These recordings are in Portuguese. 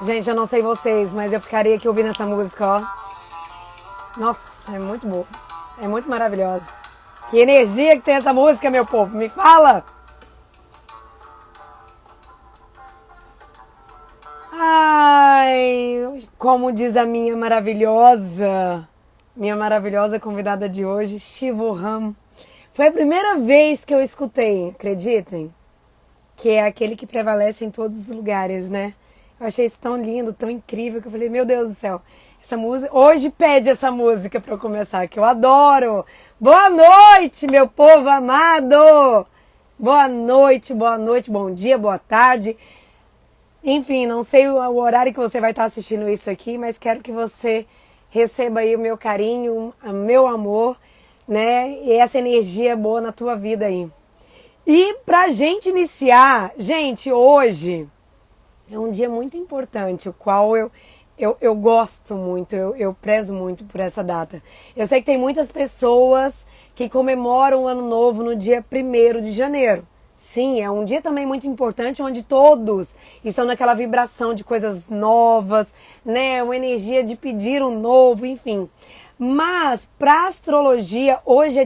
Gente, eu não sei vocês, mas eu ficaria aqui ouvindo essa música, ó. Nossa, é muito boa. É muito maravilhosa. Que energia que tem essa música, meu povo. Me fala! Ai, como diz a minha maravilhosa convidada de hoje, Shivoham. Foi a primeira vez que eu escutei, acreditem? Que é aquele que prevalece em todos os lugares, né? Eu achei isso tão lindo, tão incrível, que eu falei, meu Deus do céu, essa música, hoje pede essa música para eu começar, que eu adoro. Boa noite, meu povo amado! Boa noite, bom dia, boa tarde. Enfim, não sei o horário que você vai estar assistindo isso aqui, mas quero que você receba aí o meu carinho, o meu amor, né? E essa energia boa na tua vida aí. E pra gente iniciar, gente, hoje é um dia muito importante, o qual eu gosto muito, eu prezo muito por essa data. Eu sei que tem muitas pessoas que comemoram o Ano Novo no dia 1º de janeiro. Sim, é um dia também muito importante, onde todos estão naquela vibração de coisas novas, né? Uma energia de pedir um novo, enfim. Mas, para a astrologia, hoje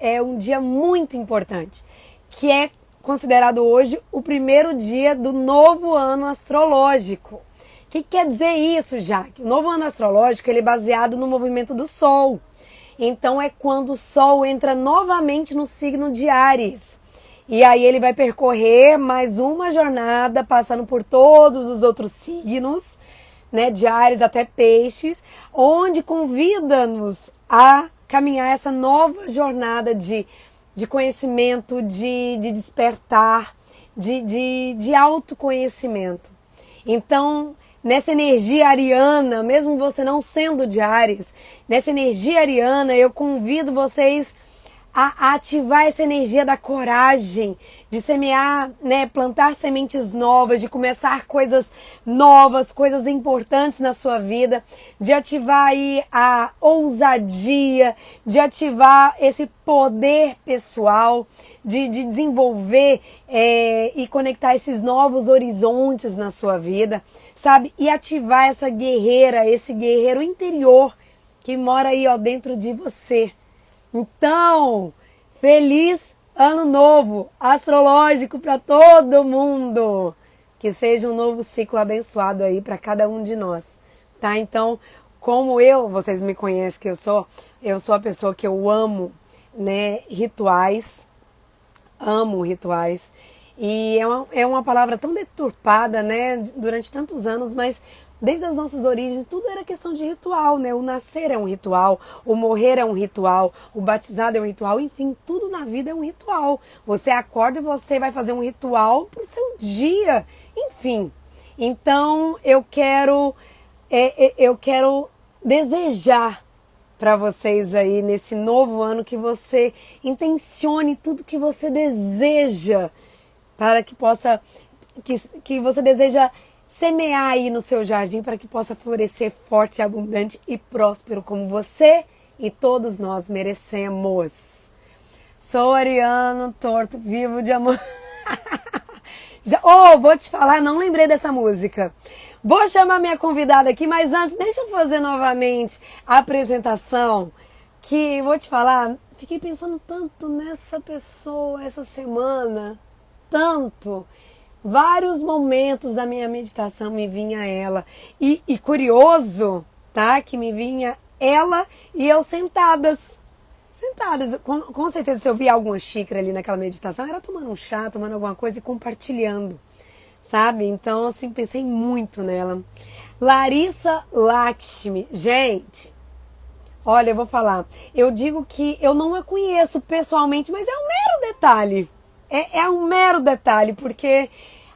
é um dia muito importante, que é considerado hoje o 1º dia do novo ano astrológico. O que quer dizer isso, Jaque? O novo ano astrológico ele é baseado no movimento do Sol. Então é quando o Sol entra novamente no signo de Áries. E aí ele vai percorrer mais uma jornada, passando por todos os outros signos, né, de Áries até Peixes, onde convida-nos a caminhar essa nova jornada de conhecimento, de despertar, de autoconhecimento. Então, nessa energia ariana, mesmo você não sendo de Áries, nessa energia ariana, eu convido vocês a ativar essa energia da coragem, de semear, né, plantar sementes novas, de começar coisas novas, coisas importantes na sua vida, de ativar aí a ousadia, de ativar esse poder pessoal, de desenvolver e conectar esses novos horizontes na sua vida, sabe? E ativar essa guerreira, esse guerreiro interior que mora aí, ó, dentro de você. Então, feliz ano novo astrológico para todo mundo. Que seja um novo ciclo abençoado aí para cada um de nós, tá? Então, como vocês me conhecem que eu sou a pessoa que eu amo né, rituais, amo rituais. E é uma palavra tão deturpada, né, durante tantos anos, mas desde as nossas origens tudo era questão de ritual, né? O nascer é um ritual, o morrer é um ritual, o batizado é um ritual, enfim, tudo na vida é um ritual. Você acorda e você vai fazer um ritual pro seu dia, enfim. Então eu quero desejar para vocês aí nesse novo ano que você intencione tudo que você deseja para que possa que você deseja semear aí no seu jardim para que possa florescer forte, abundante e próspero como você e todos nós merecemos. Sou Ariano, torto, vivo de amor. Vou te falar, não lembrei dessa música. Vou chamar minha convidada aqui, mas antes, deixa eu fazer novamente a apresentação. Que vou te falar, fiquei pensando tanto nessa pessoa essa semana. Tanto. Vários momentos da minha meditação me vinha ela. E curioso, tá? Que me vinha ela e eu sentadas. Sentadas. Com certeza, se eu via alguma xícara ali naquela meditação, era tomando um chá, tomando alguma coisa e compartilhando. Sabe? Então, assim, pensei muito nela. Larissa Lakshmi. Gente, olha, eu vou falar. Eu digo que eu não a conheço pessoalmente, mas é um mero detalhe. É um mero detalhe, porque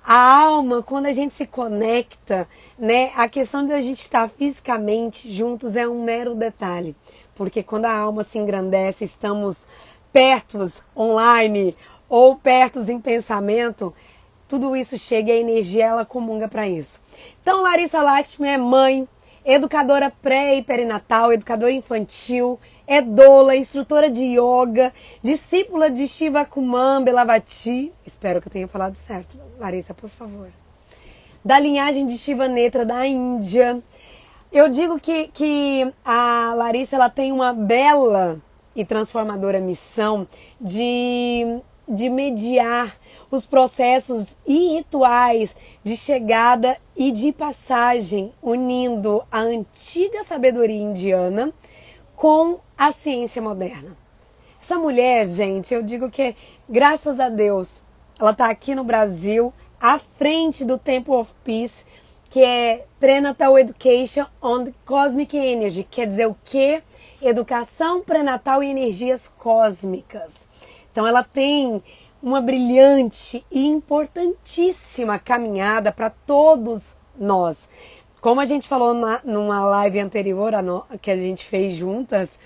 a alma, quando a gente se conecta, né, a questão de a gente estar fisicamente juntos é um mero detalhe. Porque quando a alma se engrandece, estamos pertos online ou pertos em pensamento, tudo isso chega e a energia ela comunga para isso. Então, Larissa Lakshmi é mãe, educadora pré e perinatal, educadora infantil, é doula, instrutora de yoga, discípula de Shiva Kumar Belavati. Espero que eu tenha falado certo, Larissa, por favor. Da linhagem de Shiva Netra da Índia. Eu digo que a Larissa ela tem uma bela e transformadora missão de mediar os processos e rituais de chegada e de passagem, unindo a antiga sabedoria indiana com a ciência moderna. Essa mulher, gente, eu digo que graças a Deus, ela está aqui no Brasil, à frente do Temple of Peace, que é Prenatal Education on Cosmic Energy, quer dizer o quê? Educação pré-natal e energias cósmicas. Então ela tem uma brilhante e importantíssima caminhada para todos nós. Como a gente falou numa live anterior que a gente fez juntas,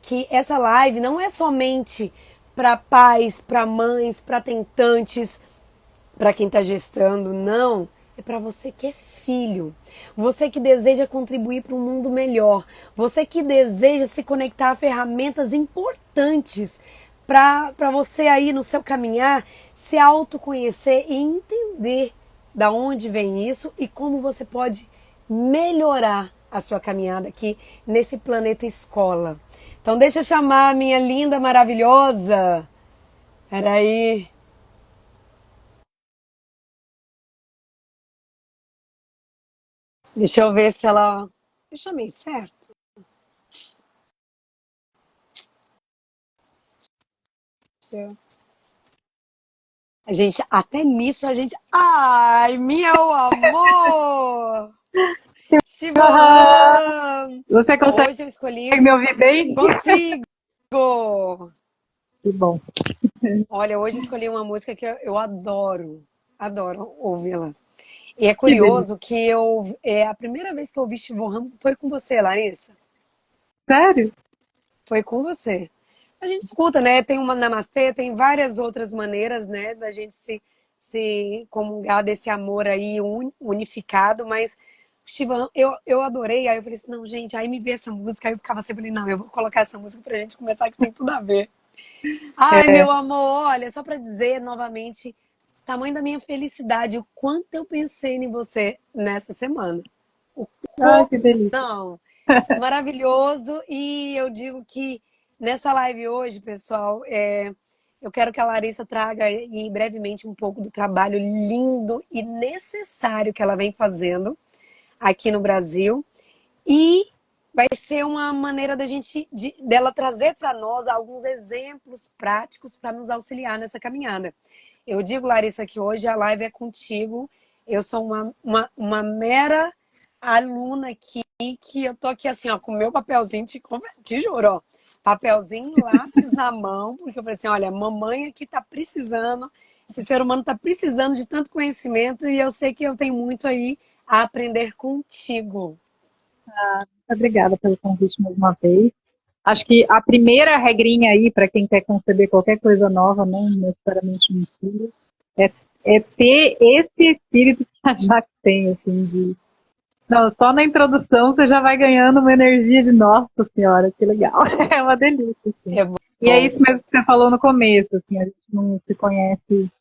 que essa live não é somente para pais, para mães, para tentantes, para quem está gestando, não. É para você que é filho, você que deseja contribuir para um mundo melhor, você que deseja se conectar a ferramentas importantes para você aí no seu caminhar se autoconhecer e entender da onde vem isso e como você pode melhorar a sua caminhada aqui nesse planeta escola. Então deixa eu chamar a minha linda, maravilhosa. Peraí. Deixa eu ver se ela... Eu chamei certo? Deixa eu... A gente, até nisso a gente... Ai, meu amor! Aham. Shivoham! Você consegue Hoje eu escolhi... me ouvir bem? Consigo! Que bom. Olha, hoje eu escolhi uma música que eu adoro. Adoro ouvi-la. E é Que delícia. curioso que a primeira vez que eu ouvi Shivoham foi com você, Larissa. Sério? Foi com você. A gente escuta, né? Tem uma namastê, tem várias outras maneiras, né, da gente se comungar desse amor aí unificado, mas Shivan, eu adorei. Aí eu falei assim, não, gente, aí me vê essa música, aí eu ficava sempre ali, não, eu vou colocar essa música pra gente começar que tem tudo a ver. Ai, meu amor, olha, só pra dizer novamente, tamanho da minha felicidade, o quanto eu pensei em você nessa semana. O Ai, quanto, que delícia. não, maravilhoso. E eu digo que nessa live hoje, pessoal, eu quero que a Larissa traga aí brevemente um pouco do trabalho lindo e necessário que ela vem fazendo aqui no Brasil. E vai ser uma maneira dela trazer para nós alguns exemplos práticos para nos auxiliar nessa caminhada. Eu digo, Larissa, que hoje a live é contigo. Eu sou uma mera aluna aqui, que eu tô aqui assim, ó, com o meu papelzinho, te juro, ó, papelzinho e lápis na mão, porque eu falei assim, olha, mamãe aqui tá precisando, esse ser humano tá precisando de tanto conhecimento e eu sei que eu tenho muito aí a aprender contigo. Muito obrigada pelo convite mais uma vez. Acho que a primeira regrinha aí, para quem quer conceber qualquer coisa nova, não necessariamente um filho, é, é ter esse espírito que a Jaque tem, assim, de... Não, só na introdução você já vai ganhando uma energia de nossa senhora, que legal. É uma delícia, assim. É E é bom. isso mesmo que você falou no começo, assim, a gente não se conhece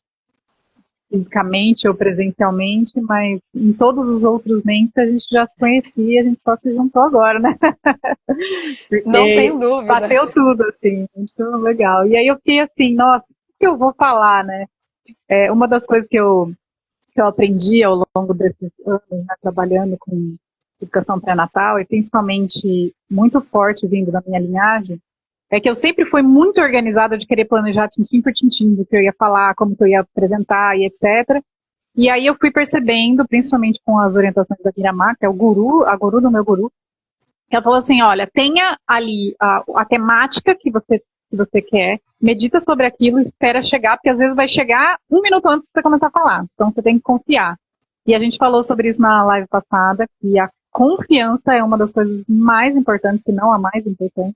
fisicamente ou presencialmente, mas em todos os outros mentes a gente já se conhecia, a gente só se juntou agora, né? Não Porque tenho dúvida. bateu tudo, assim, muito legal. E aí eu fiquei assim, nossa, o que eu vou falar, né? Uma das coisas que eu aprendi ao longo desses anos, né, trabalhando com educação pré-natal, e principalmente muito forte vindo da minha linhagem, é que eu sempre fui muito organizada de querer planejar tintim por tintim do que eu ia falar, como que eu ia apresentar e etc. E aí eu fui percebendo, principalmente com as orientações da Miramar, que é o guru, a guru do meu guru, que ela falou assim, olha, tenha ali a temática que você quer, medita sobre aquilo e espera chegar, porque às vezes vai chegar um minuto antes de você começar a falar. Então você tem que confiar. E a gente falou sobre isso na live passada, que a confiança é uma das coisas mais importantes, se não a mais importante,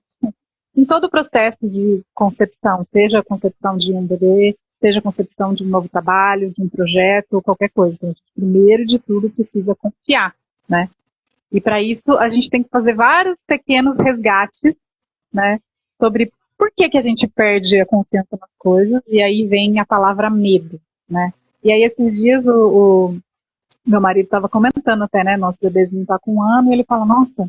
em todo o processo de concepção, seja a concepção de um bebê, seja a concepção de um novo trabalho, de um projeto, ou qualquer coisa. Então, a gente, primeiro de tudo, precisa confiar, né? E para isso a gente tem que fazer vários pequenos resgates, né, sobre por que, que a gente perde a confiança nas coisas, e aí vem a palavra medo, né? E aí esses dias o meu marido estava comentando até, né, nosso bebezinho está com 1 ano, e ele fala, nossa,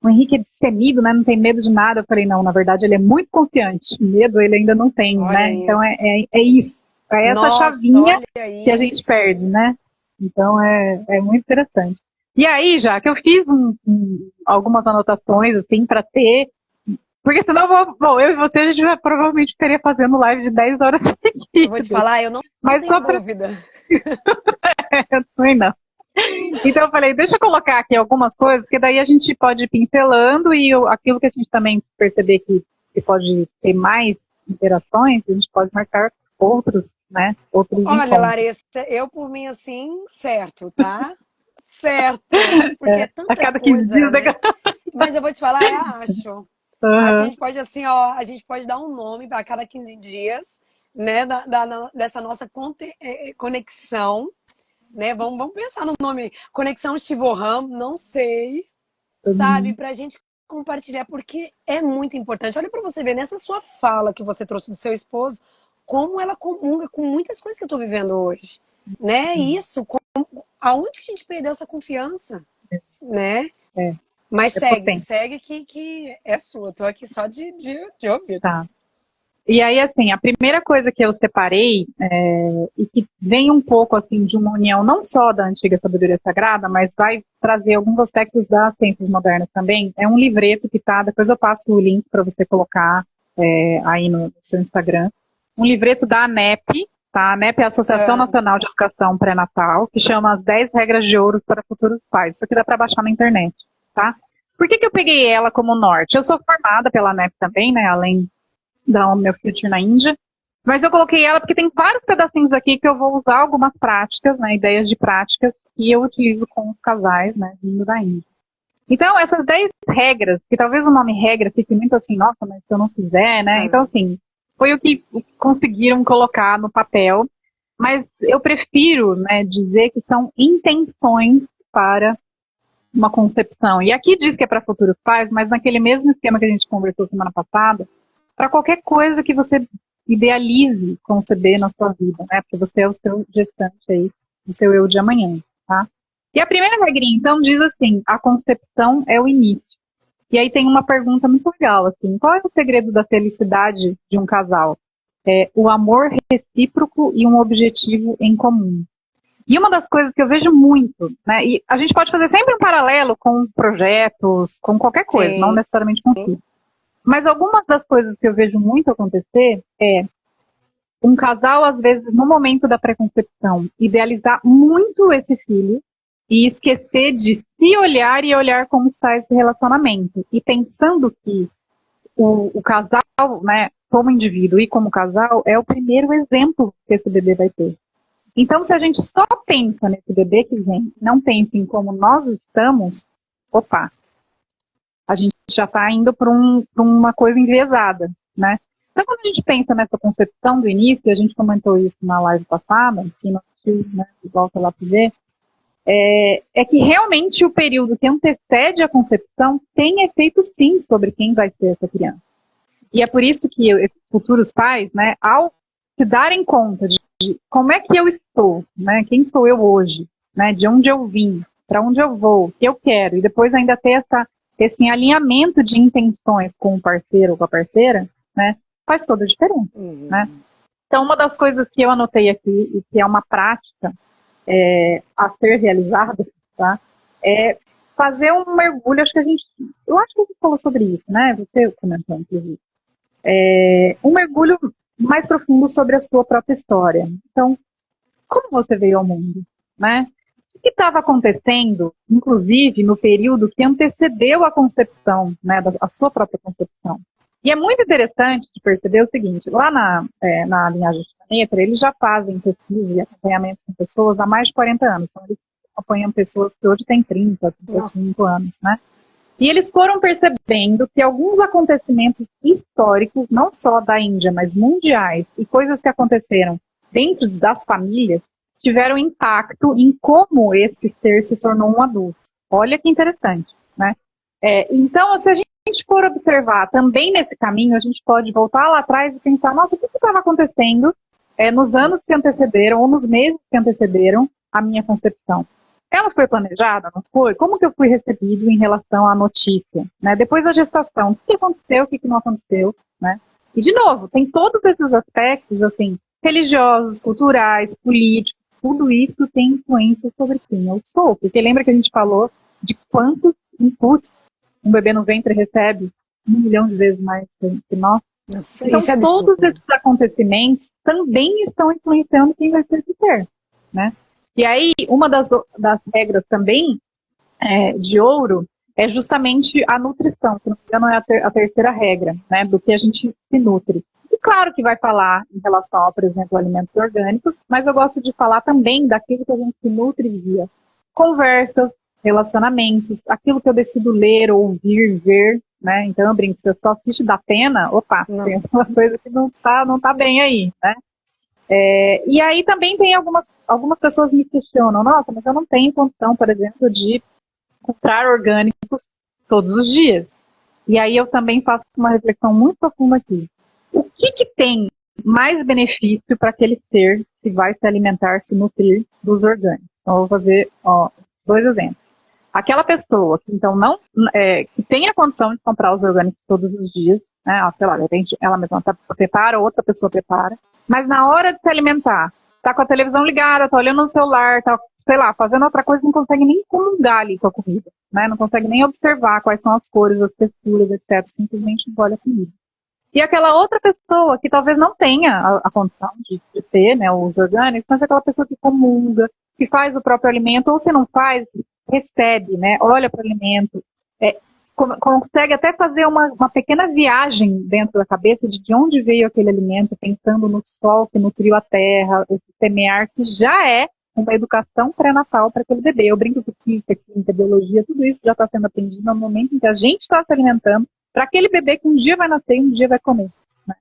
o Henrique é temido, né, não tem medo de nada. Eu falei, não, na verdade ele é muito confiante, medo ele ainda não tem, Olha né? Então isso. é isso, é essa Nossa, chavinha olha que a gente isso. perde, né? Então é muito interessante. E aí, já que eu fiz algumas anotações, assim, para ter. Porque senão bom, eu e você, a gente provavelmente ficaria fazendo live de 10 horas Eu vou te seguidas. falar, eu não Mas tenho só para. dúvida. Eu também não. Então eu falei, deixa eu colocar aqui algumas coisas, porque daí a gente pode ir pincelando e aquilo que a gente também perceber que pode ter mais interações, a gente pode marcar outros, né? Outros Olha, encontros. Larissa, eu por mim assim, certo, tá? Certo, porque é A tanta cada 15 coisa, dias, né? né? Mas eu vou te falar, acho. Acho que a Uhum. gente pode assim, ó, a gente pode dar um nome para cada 15 dias, né, dessa nossa conexão, né? Vamos pensar no nome, Conexão Chivorram, não sei, sabe, Uhum. para a gente compartilhar, porque é muito importante. Olha para você ver nessa sua fala que você trouxe do seu esposo, como ela comunga com muitas coisas que eu estou vivendo hoje, né? E isso, aonde que a gente perdeu essa confiança, né? É, Mas é segue, potente. segue que é sua. Eu tô aqui só de Tá. ouvidos. E aí, assim, a primeira coisa que eu separei, e que vem um pouco, assim, de uma união não só da antiga sabedoria sagrada, mas vai trazer alguns aspectos das ciências modernas também, é um livreto que tá, depois eu passo o link para você colocar aí no seu Instagram, um livreto da ANEP, tá? A ANEP é a Associação Ah, Nacional de Educação Pré-Natal, que chama As 10 Regras de Ouro para Futuros Pais. Isso aqui dá para baixar na internet, tá? Por que eu peguei ela como norte? Eu sou formada pela ANEP também, né, além da Omnia Future na Índia. Mas eu coloquei ela porque tem vários pedacinhos aqui que eu vou usar algumas práticas, né, ideias de práticas que eu utilizo com os casais, né, vindo da Índia. Então, essas 10 regras, que talvez o nome regra fique muito assim, nossa, mas se eu não fizer, né? Então, ah. assim, foi o que conseguiram colocar no papel. Mas eu prefiro, né, dizer que são intenções para uma concepção. E aqui diz que é para futuros pais, mas naquele mesmo esquema que a gente conversou semana passada, para qualquer coisa que você idealize conceber na sua vida, né? Porque você é o seu gestante aí, o seu eu de amanhã, tá? E a primeira regrinha, então, diz assim, a concepção é o início. E aí tem uma pergunta muito legal, assim, qual é o segredo da felicidade de um casal? É o amor recíproco e um objetivo em comum. E uma das coisas que eu vejo muito, né, e a gente pode fazer sempre um paralelo com projetos, com qualquer coisa, não Sim. necessariamente com filho. Mas algumas das coisas que eu vejo muito acontecer é um casal, às vezes, no momento da pré-concepção, idealizar muito esse filho e esquecer de se olhar e olhar como está esse relacionamento. E pensando que o casal, né, como indivíduo e como casal, é o primeiro exemplo que esse bebê vai ter. Então, se a gente só pensa nesse bebê que vem, não pensa em como nós estamos, opa, a gente já está indo para uma coisa enviesada, né? Então, quando a gente pensa nessa concepção do início, e a gente comentou isso na live passada, que não assistiu, né, volta lá para ver, é que realmente o período que antecede a concepção tem efeito sim sobre quem vai ser essa criança. E é por isso que esses futuros pais, né, ao se darem conta de como é que eu estou, né, quem sou eu hoje, né, de onde eu vim, para onde eu vou, o que eu quero, e depois ainda ter esse alinhamento de intenções com o parceiro ou com a parceira, né, faz toda a diferença, né? Então, uma das coisas que eu anotei aqui, e que é uma prática a ser realizada, tá, é fazer um mergulho, eu acho que a gente falou sobre isso, né, você comentou, inclusive. Um mergulho mais profundo sobre a sua própria história. Então, como você veio ao mundo, né? O que estava acontecendo, inclusive, no período que antecedeu a concepção, né, a sua própria concepção. E é muito interessante de perceber o seguinte, lá na linhagem Netra, eles já fazem pesquisa e acompanhamentos com pessoas há mais de 40 anos. Então, eles acompanham pessoas que hoje têm 30, 35 anos, né? E eles foram percebendo que alguns acontecimentos históricos, não só da Índia, mas mundiais, e coisas que aconteceram dentro das famílias, tiveram impacto em como esse ser se tornou um adulto. Olha que interessante, né? Então, se a gente for observar também nesse caminho, a gente pode voltar lá atrás e pensar, nossa, o que estava acontecendo nos anos que antecederam, ou nos meses que antecederam a minha concepção? Ela foi planejada, não foi? Como que eu fui recebido em relação à notícia? Né? Depois da gestação, o que aconteceu, o que não aconteceu? Né? E, de novo, tem todos esses aspectos, assim, religiosos, culturais, políticos, tudo isso tem influência sobre quem eu sou. Porque lembra que a gente falou de quantos inputs um bebê no ventre recebe 1 milhão de vezes mais que nós? Nossa, então, isso é todos absurdo. esses acontecimentos também estão influenciando quem vai ser esse ser, né? E aí, uma das regras também de ouro é justamente a nutrição. Se não me engano, é a terceira regra, né, do que a gente se nutre. E claro que vai falar em relação a, por exemplo, alimentos orgânicos, mas eu gosto de falar também daquilo que a gente se nutre via conversas, relacionamentos, aquilo que eu decido ler, ouvir, ver, né? Então eu brinco, se você só assiste da pena, opa, tem alguma coisa que não tá bem aí, né? E aí também tem algumas pessoas me questionam, nossa, mas eu não tenho condição, por exemplo, de comprar orgânicos todos os dias. E aí eu também faço uma reflexão muito profunda aqui. O que tem mais benefício para aquele ser que vai se alimentar, se nutrir dos orgânicos? Então eu vou fazer 2 exemplos. Aquela pessoa que então não que tem a condição de comprar os orgânicos todos os dias, né? Sei lá, de repente ela mesma prepara, outra pessoa prepara, mas na hora de se alimentar, tá com a televisão ligada, tá olhando no celular, tá, sei lá, fazendo outra coisa, não consegue nem comungar ali com a comida, né? Não consegue nem observar quais são as cores, as texturas, etc. Simplesmente engole a comida. E aquela outra pessoa que talvez não tenha a condição de ter, né, os orgânicos, mas aquela pessoa que comunga, que faz o próprio alimento, ou se não faz, recebe, né, olha para o alimento, consegue até fazer uma pequena viagem dentro da cabeça de onde veio aquele alimento, pensando no sol que nutriu a terra, esse semear, que já é uma educação pré-natal para aquele bebê. Eu brinco que física, química, biologia, tudo isso já está sendo aprendido no momento em que a gente está se alimentando para aquele bebê que um dia vai nascer e um dia vai comer. Né?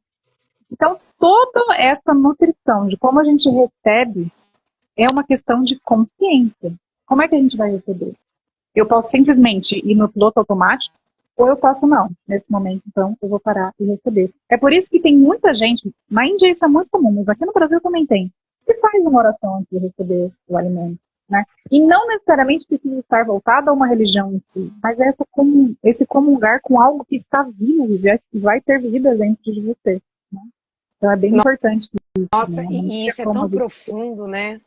Então, toda essa nutrição de como a gente recebe é uma questão de consciência. Como é que a gente vai receber? Eu posso simplesmente ir no piloto automático, ou eu posso não. Nesse momento, então, eu vou parar e receber. É por isso que tem muita gente, na Índia isso é muito comum, mas aqui no Brasil também tem, que faz uma oração antes de receber o alimento. Né? E não necessariamente precisa estar voltado a uma religião em si, mas é esse comungar com algo que está vivo e vai ter vida dentro de você. Né? Então é bem importante isso. Nossa, Né? e isso é tão profundo, né?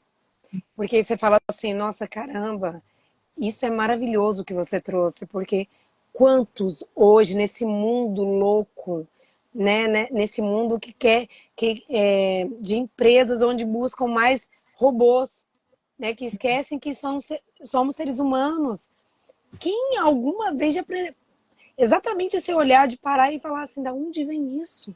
Porque aí você fala assim, nossa, caramba, isso é maravilhoso que você trouxe, porque quantos hoje nesse mundo louco, nesse mundo que quer de empresas onde buscam mais robôs, né, que esquecem que somos seres humanos. Quem alguma vez já exatamente esse olhar de parar e falar assim, da onde vem isso?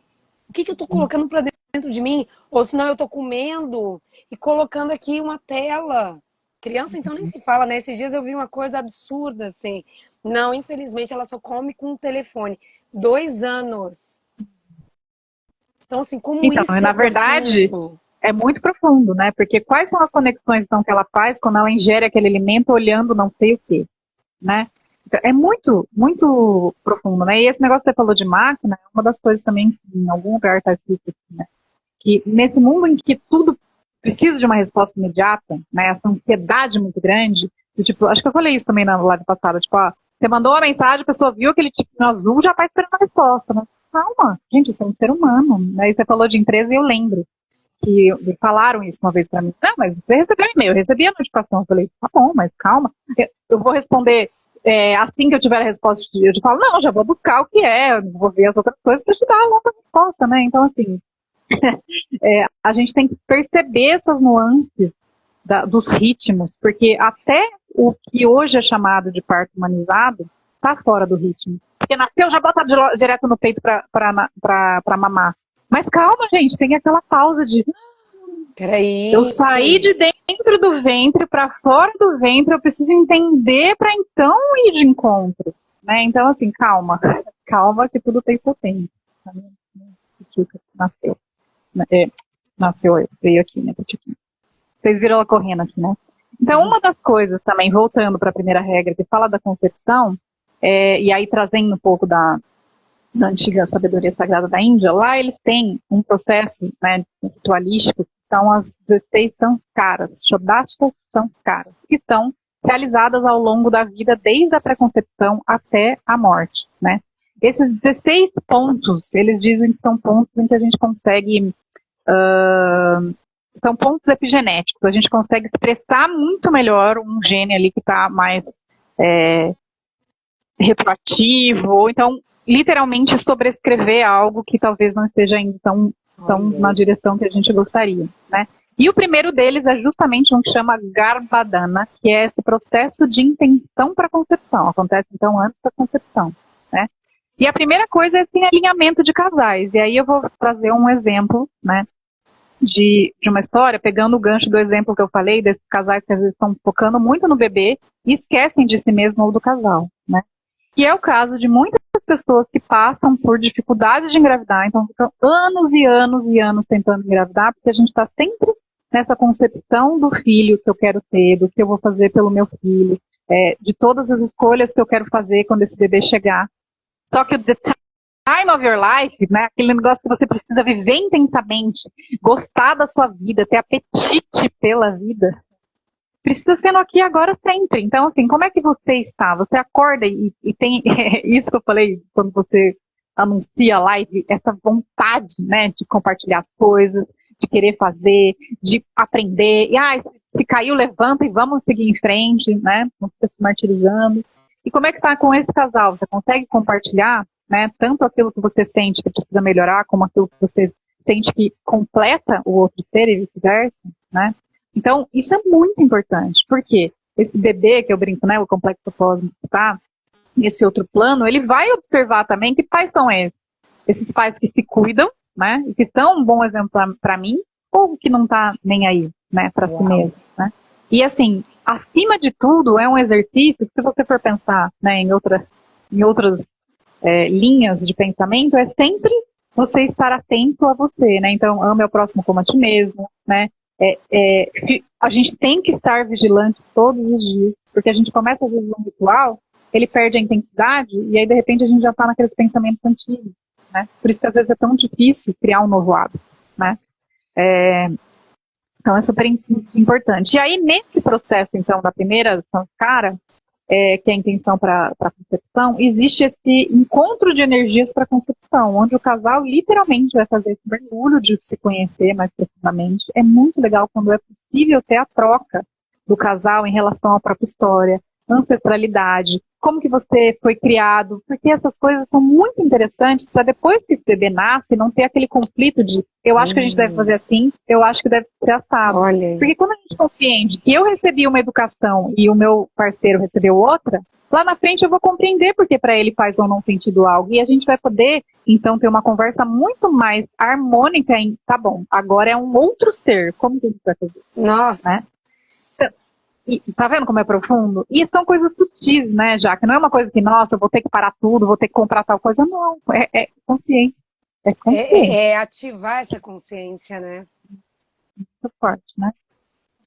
O que eu estou colocando para dentro de mim? Ou senão eu estou comendo e colocando aqui uma tela. Criança, então, nem se fala, né? Esses dias eu vi uma coisa absurda, assim. Não, infelizmente, ela só come com o telefone. 2 anos. Então, assim, como Então, isso é na verdade, profundo. é muito profundo, né? Porque quais são as conexões então que ela faz quando ela ingere aquele alimento olhando não sei o quê, né? Então, é muito, muito profundo, né? E esse negócio que você falou de máquina é uma das coisas também que em algum lugar está escrito assim, né? Que nesse mundo em que tudo precisa de uma resposta imediata, né? Essa ansiedade muito grande, e, tipo, acho que eu falei isso também na live passada, tipo, ó, você mandou uma mensagem, a pessoa viu aquele tipo azul, já está esperando a resposta, né? Calma, gente, eu sou um ser humano. Aí você falou de empresa e eu lembro que falaram isso uma vez para mim. Não, mas você recebeu e-mail, eu recebi a notificação. Eu falei, tá bom, mas calma. Eu vou responder assim que eu tiver a resposta. Eu te falo, não, já vou buscar o que é, vou ver as outras coisas para te dar a outra resposta, né? Então, assim, a gente tem que perceber essas nuances dos ritmos, porque até o que hoje é chamado de parto humanizado está fora do ritmo. Porque nasceu, já bota direto no peito para mamar. Mas calma, gente, tem aquela pausa de eu Peraí. saí de dentro do ventre para fora do ventre, eu preciso entender para então ir de encontro. Né? Então, assim, calma. Calma que tudo tem seu tempo. Nasceu. É, nasceu, veio aqui, né, Putiquinho. Vocês viram ela correndo aqui, né? Então, uma das coisas também, voltando para a primeira regra, que fala da concepção, e aí trazendo um pouco da antiga sabedoria sagrada da Índia, lá eles têm um processo, né, ritualístico, que são as 16 sanskaras, Shodashta sanskaras, que são realizadas ao longo da vida, desde a pré-concepção até a morte, né? Esses 16 pontos, eles dizem que são pontos em que a gente consegue são pontos epigenéticos. A gente consegue expressar muito melhor um gene ali que está mais retroativo, ou então literalmente sobrescrever algo que talvez não esteja indo tão na direção que a gente gostaria, né? E o primeiro deles é justamente um que chama Garbhadana, que é esse processo de intenção para a concepção. Acontece então antes da concepção, né? E a primeira coisa é esse alinhamento de casais. E aí eu vou trazer um exemplo, né? De uma história, pegando o gancho do exemplo que eu falei, desses casais que às vezes estão focando muito no bebê e esquecem de si mesmo ou do casal, né? Que é o caso de muitas pessoas que passam por dificuldades de engravidar, então ficam anos e anos e anos tentando engravidar, porque a gente está sempre nessa concepção do filho que eu quero ter, do que eu vou fazer pelo meu filho, de todas as escolhas que eu quero fazer quando esse bebê chegar. Só que o time of your life, né, aquele negócio que você precisa viver intensamente, gostar da sua vida, ter apetite pela vida, precisa ser no aqui e agora sempre. Então, assim, como é que você está? Você acorda e tem isso que eu falei quando você anuncia a live, essa vontade, né, de compartilhar as coisas, de querer fazer, de aprender. E, se caiu, levanta e vamos seguir em frente, né? Não fica se martirizando. E como é que tá com esse casal? Você consegue compartilhar, né, tanto aquilo que você sente que precisa melhorar, como aquilo que você sente que completa o outro ser e vice-versa, né? Então, isso é muito importante, porque esse bebê, que eu brinco, né, o complexo cósmico, tá? Nesse outro plano, ele vai observar também que pais são esses. Esses pais que se cuidam, né, e que são um bom exemplo para mim, ou que não tá nem aí, né, para si mesmo, né? E assim, acima de tudo, é um exercício que, se você for pensar, né, em outras linhas de pensamento, é sempre você estar atento a você, né? Então, ame ao próximo como a ti mesmo, né? A gente tem que estar vigilante todos os dias, porque a gente começa às vezes um ritual, ele perde a intensidade e aí de repente a gente já está naqueles pensamentos antigos, né? Por isso que às vezes é tão difícil criar um novo hábito, né? Então é super importante. E aí nesse processo então da primeira sanskara, que é a intenção para a concepção, existe esse encontro de energias para a concepção, onde o casal literalmente vai fazer esse mergulho de se conhecer mais profundamente. É muito legal quando é possível ter a troca do casal em relação à própria história, ancestralidade, como que você foi criado, porque essas coisas são muito interessantes para depois que esse bebê nasce, não ter aquele conflito de eu acho que a gente deve fazer assim, eu acho que deve ser assado. Olha Porque quando a gente compreende que eu recebi uma educação e o meu parceiro recebeu outra, lá na frente eu vou compreender porque para ele faz ou não sentido algo. E a gente vai poder, então, ter uma conversa muito mais harmônica em, tá bom, agora é um outro ser, como que a gente vai fazer? nossa. Né? E tá vendo como é profundo? E são coisas sutis, né, Jaque? Não é uma coisa que, nossa, eu vou ter que parar tudo, vou ter que comprar tal coisa. Não, é consciente. É consciente. É ativar essa consciência, né? Muito forte, né?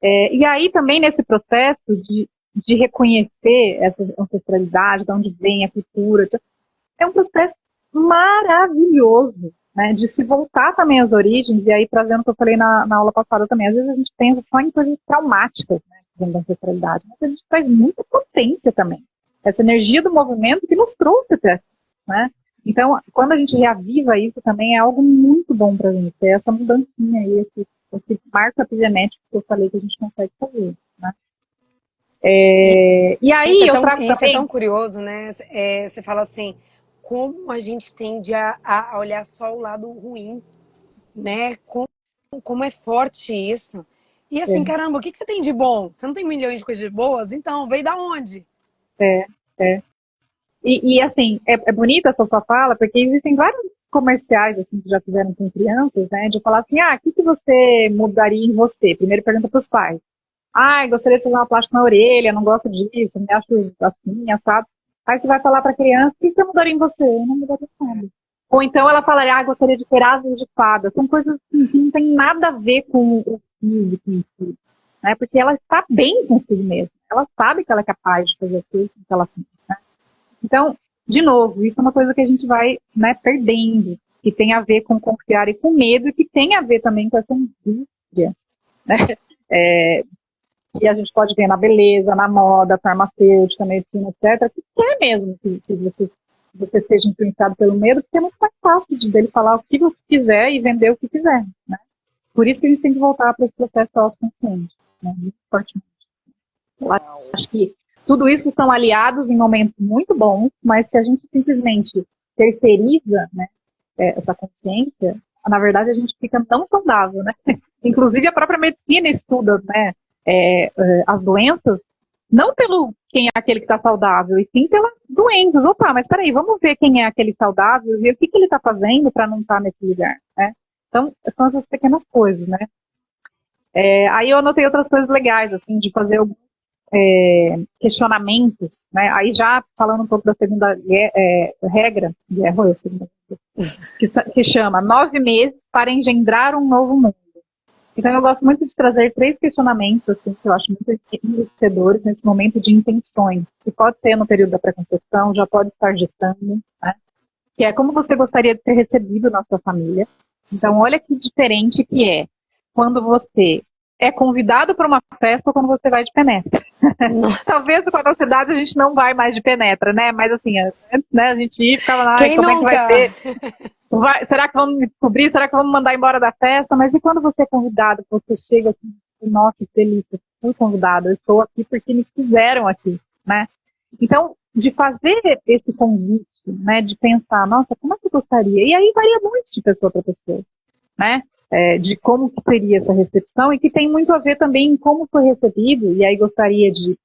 E aí também nesse processo de reconhecer essa ancestralidade, de onde vem a cultura, é um processo maravilhoso, né? De se voltar também às origens, e aí trazendo o que eu falei na aula passada também, às vezes a gente pensa só em coisas traumáticas, né? Dentro da ancestralidade, mas a gente traz muita potência também. Essa energia do movimento que nos trouxe até aqui, né? Então, quando a gente reaviva isso também é algo muito bom para a gente, é essa mudancinha aí, esse marco epigenético que eu falei que a gente consegue fazer, né? E aí eu trago Isso é também... tão curioso, né? Você fala assim, como a gente tende a olhar só o lado ruim, né? Como é forte isso. E assim, É, caramba, o que você tem de bom? Você não tem milhões de coisas boas? Então, veio da onde? é, é. E assim, é bonita essa sua fala, porque existem vários comerciais assim, que já fizeram com crianças, né? De falar assim, o que você mudaria em você? Primeiro pergunta para os pais. Gostaria de fazer uma plástica na orelha, não gosto disso, me acho assim, assado. Aí você vai falar para a criança, o que você mudaria em você? Eu não mudaria nada. Ou então ela falaria, gostaria de ter asas de fada. São coisas assim, que não tem nada a ver com o físico em si, né? Porque ela está bem consigo mesma. Ela sabe que ela é capaz de fazer as coisas que ela tem. Então, de novo, isso é uma coisa que a gente vai, né, perdendo, que tem a ver com confiar e com medo, e que tem a ver também com essa indústria, né, que a gente pode ver na beleza, na moda, farmacêutica, medicina, etc., que quer mesmo que você seja influenciado pelo medo, porque é muito mais fácil dele falar o que você quiser e vender o que quiser, né? Por isso que a gente tem que voltar para esse processo autoconsciente, né, muito fortemente. Eu acho que tudo isso são aliados em momentos muito bons, mas se a gente simplesmente terceiriza, né, essa consciência, na verdade a gente fica tão saudável, né? Inclusive a própria medicina estuda, né, as doenças, não pelo quem é aquele que está saudável, e sim pelas doenças. Opa, mas peraí, vamos ver quem é aquele saudável e ver o que ele está fazendo para não estar nesse lugar, né? Então, são essas pequenas coisas, né? Aí eu anotei outras coisas legais, assim, de fazer questionamentos, né? Aí já falando um pouco da segunda regra, que chama 9 meses para engendrar um novo mundo. Então eu gosto muito de trazer 3 questionamentos, assim, que eu acho muito enriquecedores nesse momento de intenções, que pode ser no período da pré-conceição, já pode estar gestando, né? Que é como você gostaria de ser recebido na sua família. Então olha que diferente que é quando você é convidado para uma festa ou quando você vai de penetra. Talvez com a nossa idade a gente não vai mais de penetra, né? Mas assim, antes, né, a gente ia e ficava lá, Quem como é que vai nunca? ser? Será que vamos me descobrir? Será que vamos mandar embora da festa? Mas e quando você é convidado, você chega assim, nossa, que delícia, fui convidado, eu estou aqui porque me quiseram aqui, né? Então, de fazer esse convite, né, de pensar, nossa, como é que eu gostaria? E aí varia muito de pessoa para pessoa, né? De como que seria essa recepção e que tem muito a ver também em como foi recebido, e aí gostaria de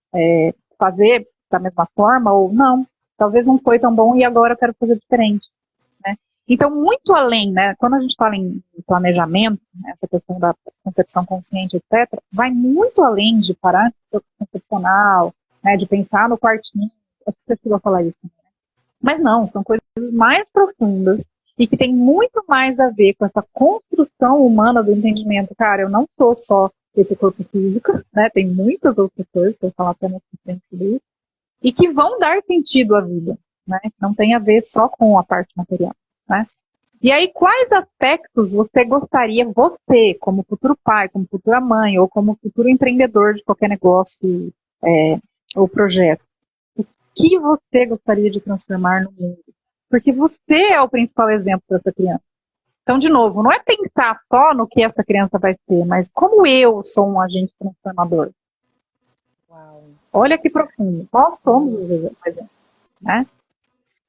fazer da mesma forma ou não, talvez não foi tão bom e agora eu quero fazer diferente, né? Então, muito além, né, quando a gente fala em planejamento, né, essa questão da concepção consciente, etc., vai muito além de parâmetro concepcional, né, de pensar no quartinho, acho que você chegou a falar isso também, né? Mas não, são coisas mais profundas e que tem muito mais a ver com essa construção humana do entendimento. Cara, eu não sou só esse corpo físico, né? Tem muitas outras coisas, que eu vou falar até mais frente sobre isso, e que vão dar sentido à vida, né? Não tem a ver só com a parte material, né? E aí, quais aspectos você gostaria, você, como futuro pai, como futura mãe, ou como futuro empreendedor de qualquer negócio ou projeto, que você gostaria de transformar no mundo. Porque você é o principal exemplo dessa criança. Então, de novo, não é pensar só no que essa criança vai ser, mas como eu sou um agente transformador. Uau. Olha que profundo. Nós somos os exemplos, né?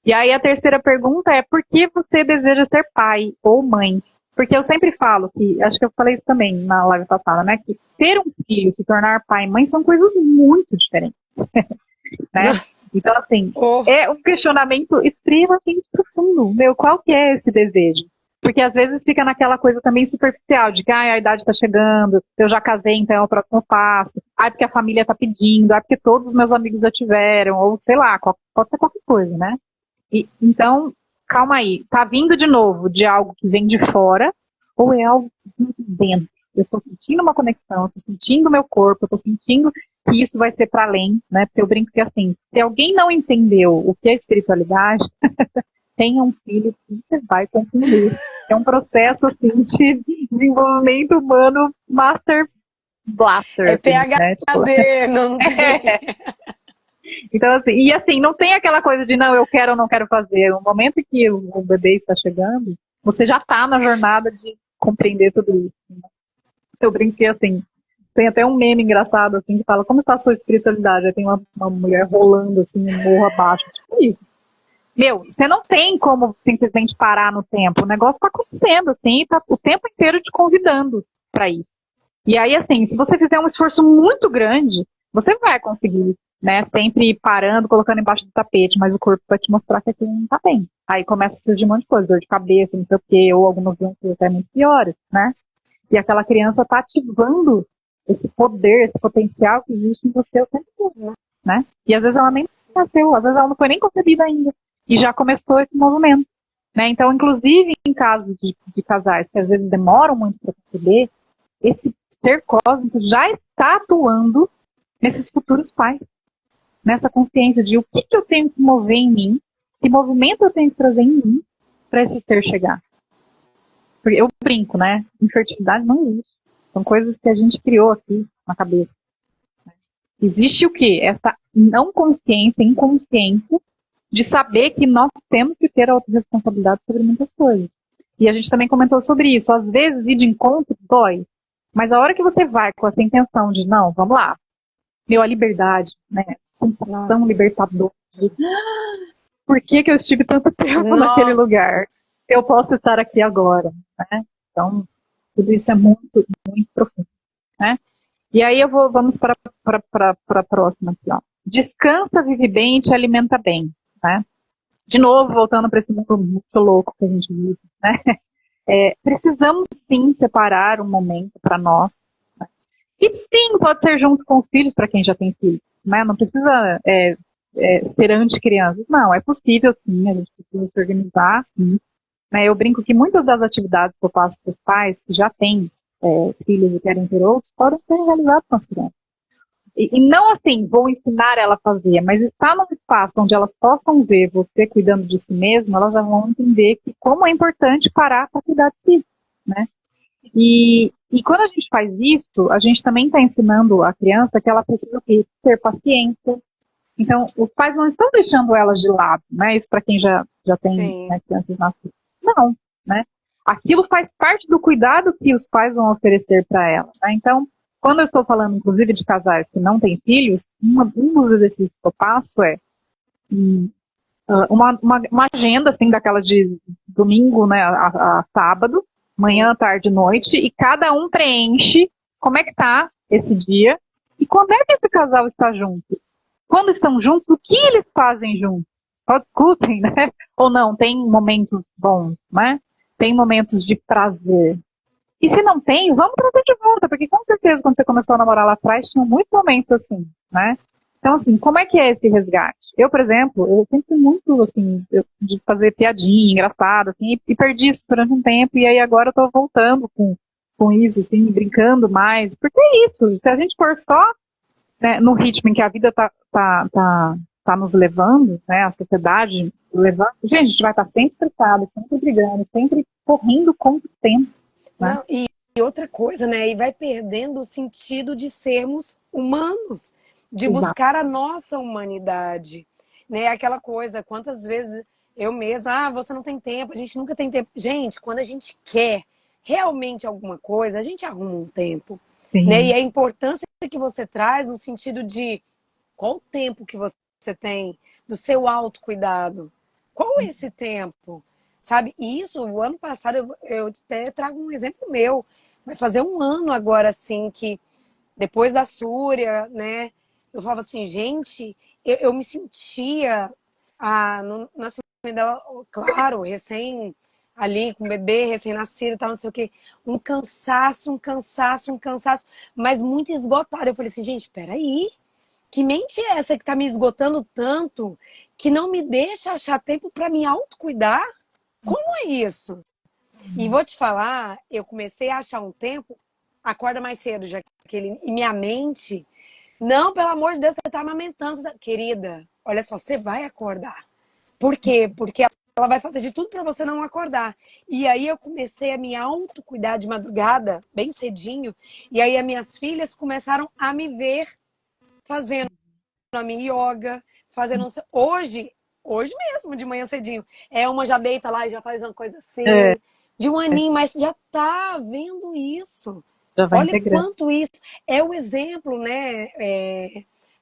E aí a terceira pergunta é: por que você deseja ser pai ou mãe? Porque eu sempre falo que, acho que eu falei isso também na live passada, né? Que ter um filho, se tornar pai e mãe são coisas muito diferentes, né? Então, assim, é um questionamento extremamente profundo. Meu, qual que é esse desejo? Porque às vezes fica naquela coisa também superficial, de que a idade está chegando, eu já casei, então é o próximo passo. Porque a família está pedindo, porque todos os meus amigos já tiveram, ou sei lá, pode ser qualquer coisa, né? Então, calma aí, tá vindo de novo de algo que vem de fora, ou é algo que vem de dentro? Eu estou sentindo uma conexão, eu estou sentindo o meu corpo, eu estou sentindo que isso vai ser para além, né? Porque eu brinco que assim, se alguém não entendeu o que é espiritualidade, tenha um filho que você vai compreender. É um processo assim de desenvolvimento humano master blaster, É assim, né? Tipo, PhD, não tem. então, assim, e assim, não tem aquela coisa de não, eu quero ou não quero fazer. No momento em que o bebê está chegando, você já está na jornada de compreender tudo isso. Né? Eu brinquei assim, tem até um meme engraçado assim que fala, como está a sua espiritualidade? Aí tem uma mulher rolando assim, um morro abaixo, tipo isso. Meu, você não tem como simplesmente parar no tempo. O negócio está acontecendo, assim, tá o tempo inteiro te convidando para isso. E aí, assim, se você fizer um esforço muito grande, você vai conseguir, né? Sempre parando, colocando embaixo do tapete, mas o corpo vai te mostrar que aquilo não tá bem. Aí começa a surgir um monte de coisa, dor de cabeça, não sei o quê, ou algumas doenças até muito piores, né? E aquela criança tá ativando esse poder, esse potencial que existe em você o tempo todo, né? E às vezes ela nem nasceu, às vezes ela não foi nem concebida ainda. E já começou esse movimento. Né? Então, inclusive em casos de casais que às vezes demoram muito para conceber, esse ser cósmico já está atuando nesses futuros pais. Nessa consciência de o que eu tenho que mover em mim, que movimento eu tenho que trazer em mim para esse ser chegar. Porque eu brinco, né? Infertilidade não existe. São coisas que a gente criou aqui na cabeça. Existe o quê? Essa não consciência, inconsciência, de saber que nós temos que ter autorresponsabilidade sobre muitas coisas. E a gente também comentou sobre isso. Às vezes, ir de encontro dói. Mas a hora que você vai com essa intenção de, não, vamos lá, a liberdade, né? Sensação libertadora. Por que eu estive tanto tempo naquele lugar? Eu posso estar aqui agora, né? Então, tudo isso é muito, muito profundo, né? E aí vamos para a próxima aqui, ó. Descansa, vive bem e te alimenta bem, né? De novo, voltando para esse mundo muito louco que a gente vive, né? Precisamos sim separar um momento para nós. Né? E sim, pode ser junto com os filhos, para quem já tem filhos, né? Não precisa ser anti-crianças. Não, é possível sim, a gente precisa se organizar isso. Né? Eu brinco que muitas das atividades que eu faço para os pais que já têm filhos e querem ter outros, podem ser realizadas com as crianças. E não assim, vou ensinar ela a fazer, mas estar num espaço onde elas possam ver você cuidando de si mesma, elas já vão entender que como é importante parar para cuidar de si, né? E quando a gente faz isso, a gente também está ensinando a criança que ela precisa ter paciência. Então, os pais não estão deixando elas de lado, né? Isso para quem já tem, né, crianças nascidas. Não, né? Aquilo faz parte do cuidado que os pais vão oferecer para ela. Né? Então, quando eu estou falando, inclusive, de casais que não têm filhos, um dos exercícios que eu passo é uma agenda, assim, daquela de domingo, né, a sábado, manhã, tarde, noite, e cada um preenche como é que tá esse dia e quando é que esse casal está junto. Quando estão juntos, o que eles fazem juntos? Só discutem, né? Ou não, tem momentos bons, né? Tem momentos de prazer. E se não tem, vamos trazer de volta, porque com certeza quando você começou a namorar lá atrás, tinha muitos momentos assim, né? Então, assim, como é que é esse resgate? Eu, por exemplo, eu sempre fui muito, assim, de fazer piadinha, engraçada, assim, e perdi isso durante um tempo, e aí agora eu tô voltando com isso, assim, brincando mais, porque é isso, se a gente for só, né, no ritmo em que a vida tá nos levando, né, a sociedade levando, gente, a gente vai estar sempre estressado, sempre brigando, sempre correndo contra o tempo. Né? Não, e outra coisa, né? E vai perdendo o sentido de sermos humanos, de Exato. buscar a nossa humanidade. né? Aquela coisa, quantas vezes eu mesma, você não tem tempo, a gente nunca tem tempo. Gente, quando a gente quer realmente alguma coisa, a gente arruma um tempo, né? E Sim. a importância que você traz no sentido de qual o tempo que você tem do seu autocuidado? Qual é esse tempo? Sabe? E isso, o ano passado, eu até trago um exemplo meu. Vai fazer um ano agora, assim, que depois da Súria, né? Eu falava assim, gente, eu me sentia no nascimento dela, claro, recém ali, com o bebê recém-nascido e tal, não sei o quê. Um cansaço, um cansaço, um cansaço, mas muito esgotado. Eu falei assim, gente, peraí. Que mente é essa que tá me esgotando tanto que não me deixa achar tempo para me autocuidar? Como é isso? E vou te falar, eu comecei a achar um tempo, acorda mais cedo, Jaqueline, e minha mente, não, pelo amor de Deus, você tá amamentando. Querida, olha só, você vai acordar. Por quê? Porque ela vai fazer de tudo para você não acordar. E aí eu comecei a me autocuidar de madrugada, bem cedinho, e aí as minhas filhas começaram a me ver fazendo a minha yoga, fazendo. Hoje mesmo, de manhã cedinho. Uma já deita lá e já faz uma coisa É, assim, de um aninho, mas já tá vendo isso. já vai Olha integrando. quanto isso é o exemplo, né,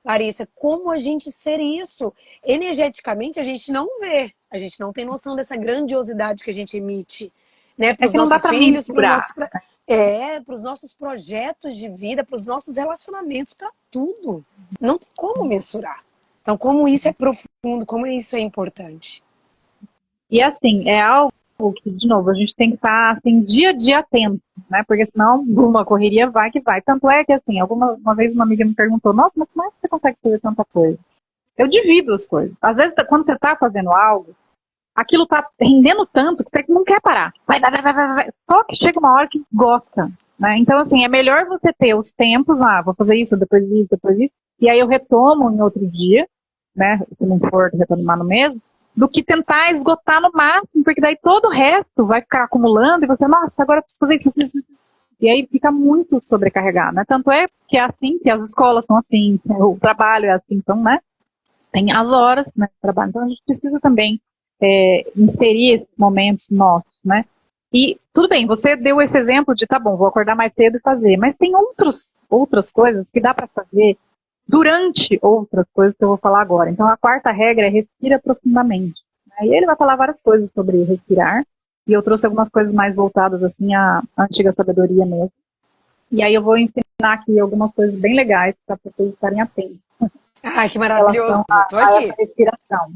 Larissa? Como a gente ser isso. Energeticamente, a gente não vê, a gente não tem noção dessa grandiosidade que a gente emite, né, para É os que não dá nossos para filhos, para os mensurar. nossos. Para os nossos projetos de vida, para os nossos relacionamentos, para tudo. Não tem como mensurar. Então, como isso é profundo, como isso é importante. E assim, é algo que, de novo, a gente tem que estar assim, dia a dia atento, né? Porque senão, uma correria vai que vai. Tanto é que, assim, uma vez uma amiga me perguntou, nossa, mas como é que você consegue fazer tanta coisa? Eu divido as coisas. Às vezes, quando você está fazendo algo, aquilo está rendendo tanto que você não quer parar. Vai. Só que chega uma hora que esgota, né? Então, assim, é melhor você ter os tempos, vou fazer isso, depois isso, e aí eu retomo em outro dia, né? Se não for retomar no mesmo, do que tentar esgotar no máximo, porque daí todo o resto vai ficar acumulando e você, nossa, agora eu preciso fazer isso. E aí fica muito sobrecarregado, né? Tanto é que é assim, que as escolas são assim, o trabalho é assim, então, né? Tem as horas, né, de trabalho. Então a gente precisa também inserir esses momentos nossos, né? E tudo bem, você deu esse exemplo de, tá bom, vou acordar mais cedo e fazer, mas tem outras coisas que dá para fazer durante outras coisas que eu vou falar agora. Então a quarta regra é respira profundamente. Aí ele vai falar várias coisas sobre respirar, e eu trouxe algumas coisas mais voltadas assim à antiga sabedoria mesmo. E aí eu vou ensinar aqui algumas coisas bem legais para vocês estarem atentos Ai, que em maravilhoso. relação Tô a essa aqui. respiração.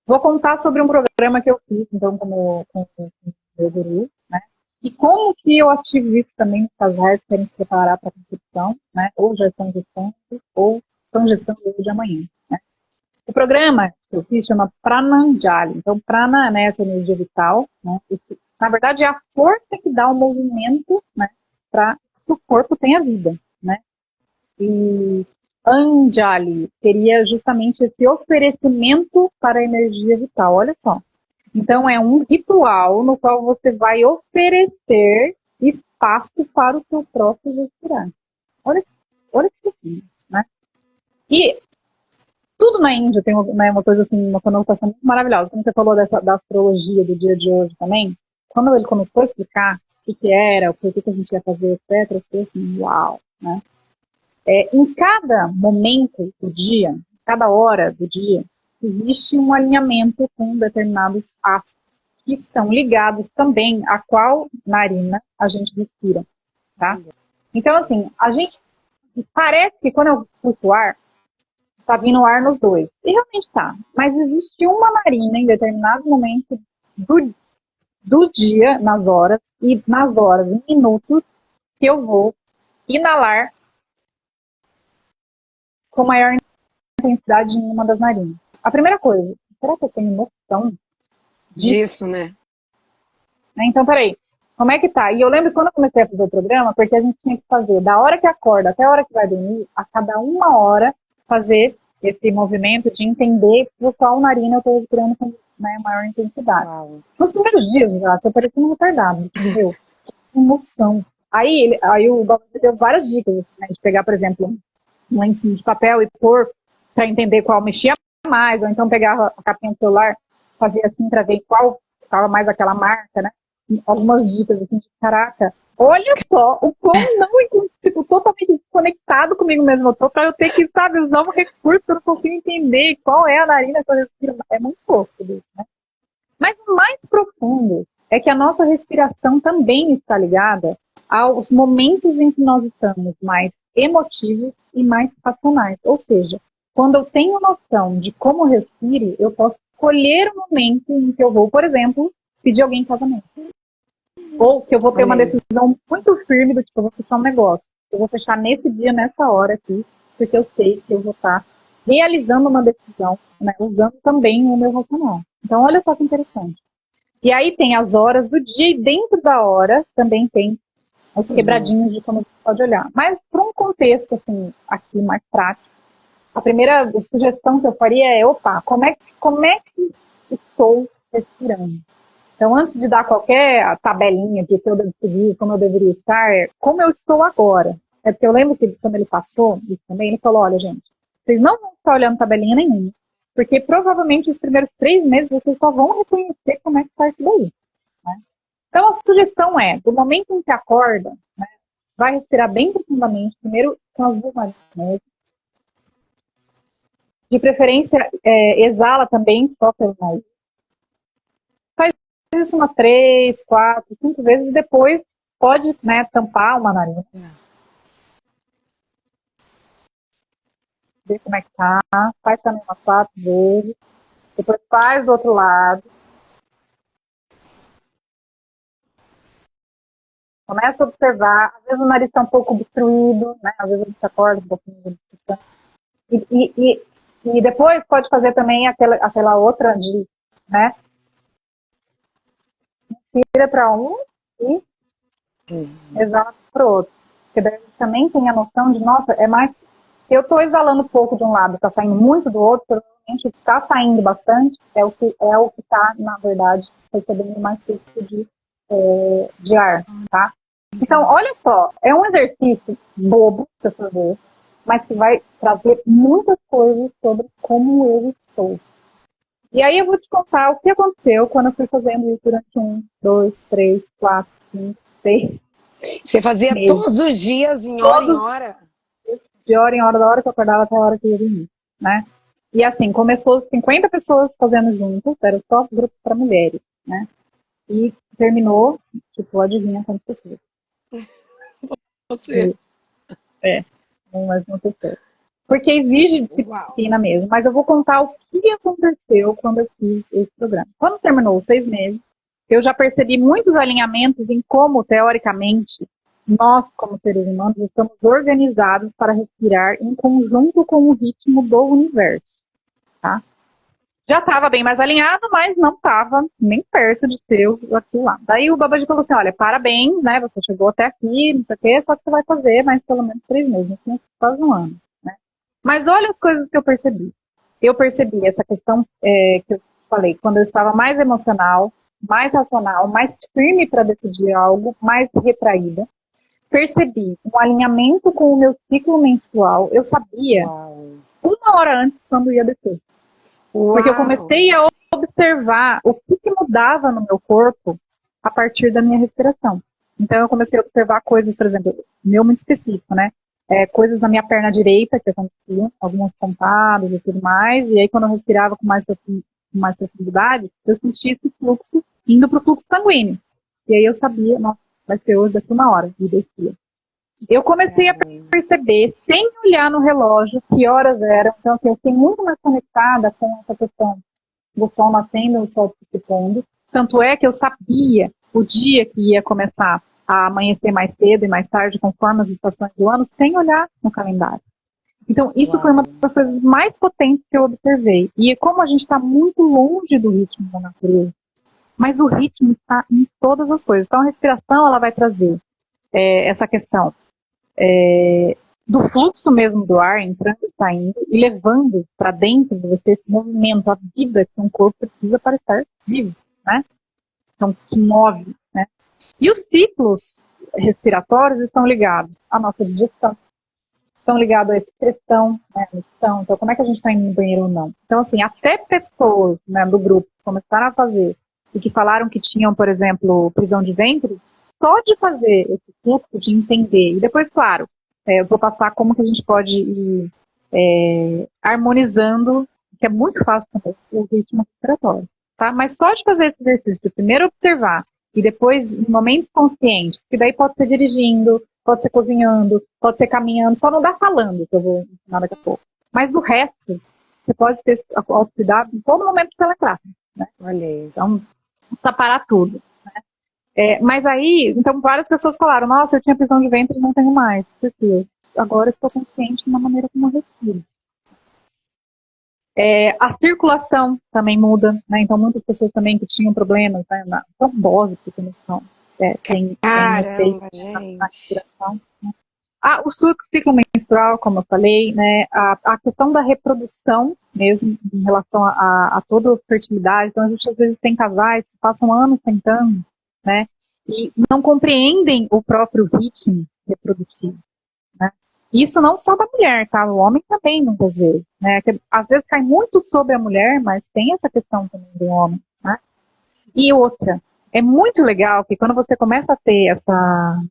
Vou contar sobre um programa que eu fiz, então, com o meu guru, né? E como que eu ativo isso também nos casais que querem se preparar para a concepção, né? Ou já estão gestando, ou estão gestando hoje de amanhã, né? O programa que eu fiz chama Prananjali. Então, prana, né, essa energia vital, né? Na verdade, é a força que dá o movimento, né, para que o corpo tenha vida, né? E Anjali seria justamente esse oferecimento para a energia vital. Olha só. Então, é um ritual no qual você vai oferecer espaço para o seu próprio respirar. Olha que profundo, né? E tudo na Índia tem uma coisa assim, uma conotação muito maravilhosa. Como você falou da astrologia do dia de hoje também, quando ele começou a explicar o que era, o que a gente ia fazer, etc., eu falei assim, uau, né? Em cada momento do dia, cada hora do dia, existe um alinhamento com determinados astros que estão ligados também a qual narina a gente respira, tá? Então, assim, a gente parece que quando eu puxo o ar, tá vindo o ar nos dois. E realmente tá. Mas existe uma narina em determinado momento do dia, em minutos, que eu vou inalar com maior intensidade em uma das narinas. A primeira coisa, será que eu tenho noção disso? Disso, né? Então, peraí, como é que tá? E eu lembro quando eu comecei a fazer o programa, porque a gente tinha que fazer da hora que acorda até a hora que vai dormir, a cada uma hora, fazer esse movimento de entender por qual narina eu estou respirando com, né, maior intensidade. Uau. Nos primeiros dias, já, eu parecia um retardado, meu, emoção. Aí o Bob deu várias dicas, né, de pegar, por exemplo, um lencinho de papel e pôr para entender qual mexia mais, ou então pegava a capinha do celular, fazia assim para ver qual ficava mais aquela marca, né? Algumas dicas assim, de caraca, olha só o quão não, tipo, totalmente desconectado comigo mesmo eu tô, pra eu ter que, sabe, usar um recurso que eu não consigo entender qual é a narina que eu respiro. É muito pouco isso, né? Mas o mais profundo é que a nossa respiração também está ligada aos momentos em que nós estamos mais emotivos e mais racionais. Ou seja, quando eu tenho noção de como eu respiro, eu posso escolher o momento em que eu vou, por exemplo, pedir alguém em casamento. Ou que eu vou ter uma decisão muito firme do tipo, eu vou fechar um negócio. Eu vou fechar nesse dia, nessa hora aqui, porque eu sei que eu vou estar realizando uma decisão, né, usando também o meu racional. Então, olha só que interessante. E aí tem as horas do dia e dentro da hora também tem os quebradinhos de como você pode olhar. Mas para um contexto assim, aqui mais prático, a primeira sugestão que eu faria é, opa, como é que estou respirando? Então, antes de dar qualquer tabelinha de que eu devo seguir, como eu deveria estar, como eu estou agora. É porque eu lembro que quando ele passou isso também, ele falou, olha, gente, vocês não vão ficar olhando tabelinha nenhuma, porque provavelmente os primeiros 3 meses vocês só vão reconhecer como é que está isso daí. Né? Então, a sugestão é, do momento em que acorda, né, vai respirar bem profundamente, primeiro com as duas narinas. De preferência, exala também, só pelo nariz. Faz isso umas 3, 4, 5 vezes e depois pode, né, tampar uma narina. Ver como é que tá. Faz também umas 4 vezes. Depois faz do outro lado. Começa a observar. Às vezes o nariz está um pouco obstruído, né? Às vezes a gente acorda um pouquinho. E depois pode fazer também aquela outra de, né? Inspira para um e exala para o outro. Porque daí a gente também tem a noção de, nossa, é mais. Eu estou exalando pouco de um lado, está saindo muito do outro, provavelmente está saindo bastante, é o que está, na verdade, recebendo mais fluxo de ar, tá? Então, olha só, é um exercício bobo para fazer, mas que vai trazer muitas coisas sobre como eu estou. E aí eu vou te contar o que aconteceu quando eu fui fazendo isso durante 1, 2, 3, 4, 5, 6. Você fazia meses. Todos os dias, em hora em hora? De hora em hora, da hora que eu acordava até a hora que eu ia dormir, né? E assim, começou 50 pessoas fazendo juntas, era só grupo para mulheres, né? E terminou, tipo, adivinha quantas pessoas? Você. Mais uma pessoa. Porque exige disciplina mesmo. Mas eu vou contar o que aconteceu quando eu fiz esse programa. Quando terminou os 6 meses, eu já percebi muitos alinhamentos em como, teoricamente, nós, como seres humanos, estamos organizados para respirar em conjunto com o ritmo do universo. Tá? Já estava bem mais alinhado, mas não estava nem perto de ser aquilo lá. Daí o Babaji falou assim, olha, parabéns, né, você chegou até aqui, não sei o quê, só que você vai fazer mais pelo menos 3 meses, quase um ano. Né? Mas olha as coisas que eu percebi. Eu percebi essa questão que eu falei, quando eu estava mais emocional, mais racional, mais firme para decidir algo, mais retraída. Percebi um alinhamento com o meu ciclo menstrual. Eu sabia 1 hora antes quando ia descer. Porque eu comecei a observar o que mudava no meu corpo a partir da minha respiração. Então eu comecei a observar coisas, por exemplo, meu muito específico, né? Coisas na minha perna direita que aconteciam, algumas pontadas e tudo mais, e aí quando eu respirava com mais profundidade, eu sentia esse fluxo indo para o fluxo sanguíneo. E aí eu sabia, nossa, vai ser hoje daqui 1 hora, e descia. Eu comecei a perceber, sem olhar no relógio, que horas eram. Então, assim, eu fiquei muito mais conectada com essa questão do sol nascendo e o sol se pondo. Tanto é que eu sabia o dia que ia começar a amanhecer mais cedo e mais tarde, conforme as estações do ano, sem olhar no calendário. Então, isso foi uma das coisas mais potentes que eu observei. E como a gente está muito longe do ritmo da natureza, mas o ritmo está em todas as coisas. Então, a respiração, ela vai trazer essa questão do fluxo mesmo do ar entrando e saindo e levando para dentro de você esse movimento, a vida que um corpo precisa para estar vivo, né? Então, que move, né? E os ciclos respiratórios estão ligados à nossa digestão. estão ligados à excreção, né, micção. Então, como é que a gente está indo no banheiro ou não? Então, assim, até pessoas, né, do grupo que começaram a fazer e que falaram que tinham, por exemplo, prisão de ventre, só de fazer esse fluxo, de entender. E depois, claro, eu vou passar como que a gente pode ir harmonizando, que é muito fácil também, o ritmo respiratório. Tá? Mas só de fazer esse exercício, de primeiro observar, e depois, em momentos conscientes, que daí pode ser dirigindo, pode ser cozinhando, pode ser caminhando, só não dá falando, que eu vou ensinar daqui a pouco. Mas do resto, você pode ter autocuidado em todo momento que ela entrar. Né? Olha isso. Então, precisa parar tudo. Né? Mas aí, então várias pessoas falaram, nossa, eu tinha prisão de ventre e não tenho mais. Por quê? Agora eu estou consciente na maneira como eu respiro. A circulação também muda, né? Então muitas pessoas também que tinham problemas, né, na trombose, pra você ter noção, tem Caramba, na respiração. Né? O ciclo menstrual, como eu falei, né? A questão da reprodução mesmo, em relação a toda a fertilidade. Então a gente às vezes tem casais que passam anos tentando, né? E não compreendem o próprio ritmo reprodutivo. Né? Isso não só da mulher, tá? O homem também, muitas vezes. Né? Que, às vezes cai muito sobre a mulher, mas tem essa questão também do homem. Né? E outra, é muito legal que quando você começa a ter essa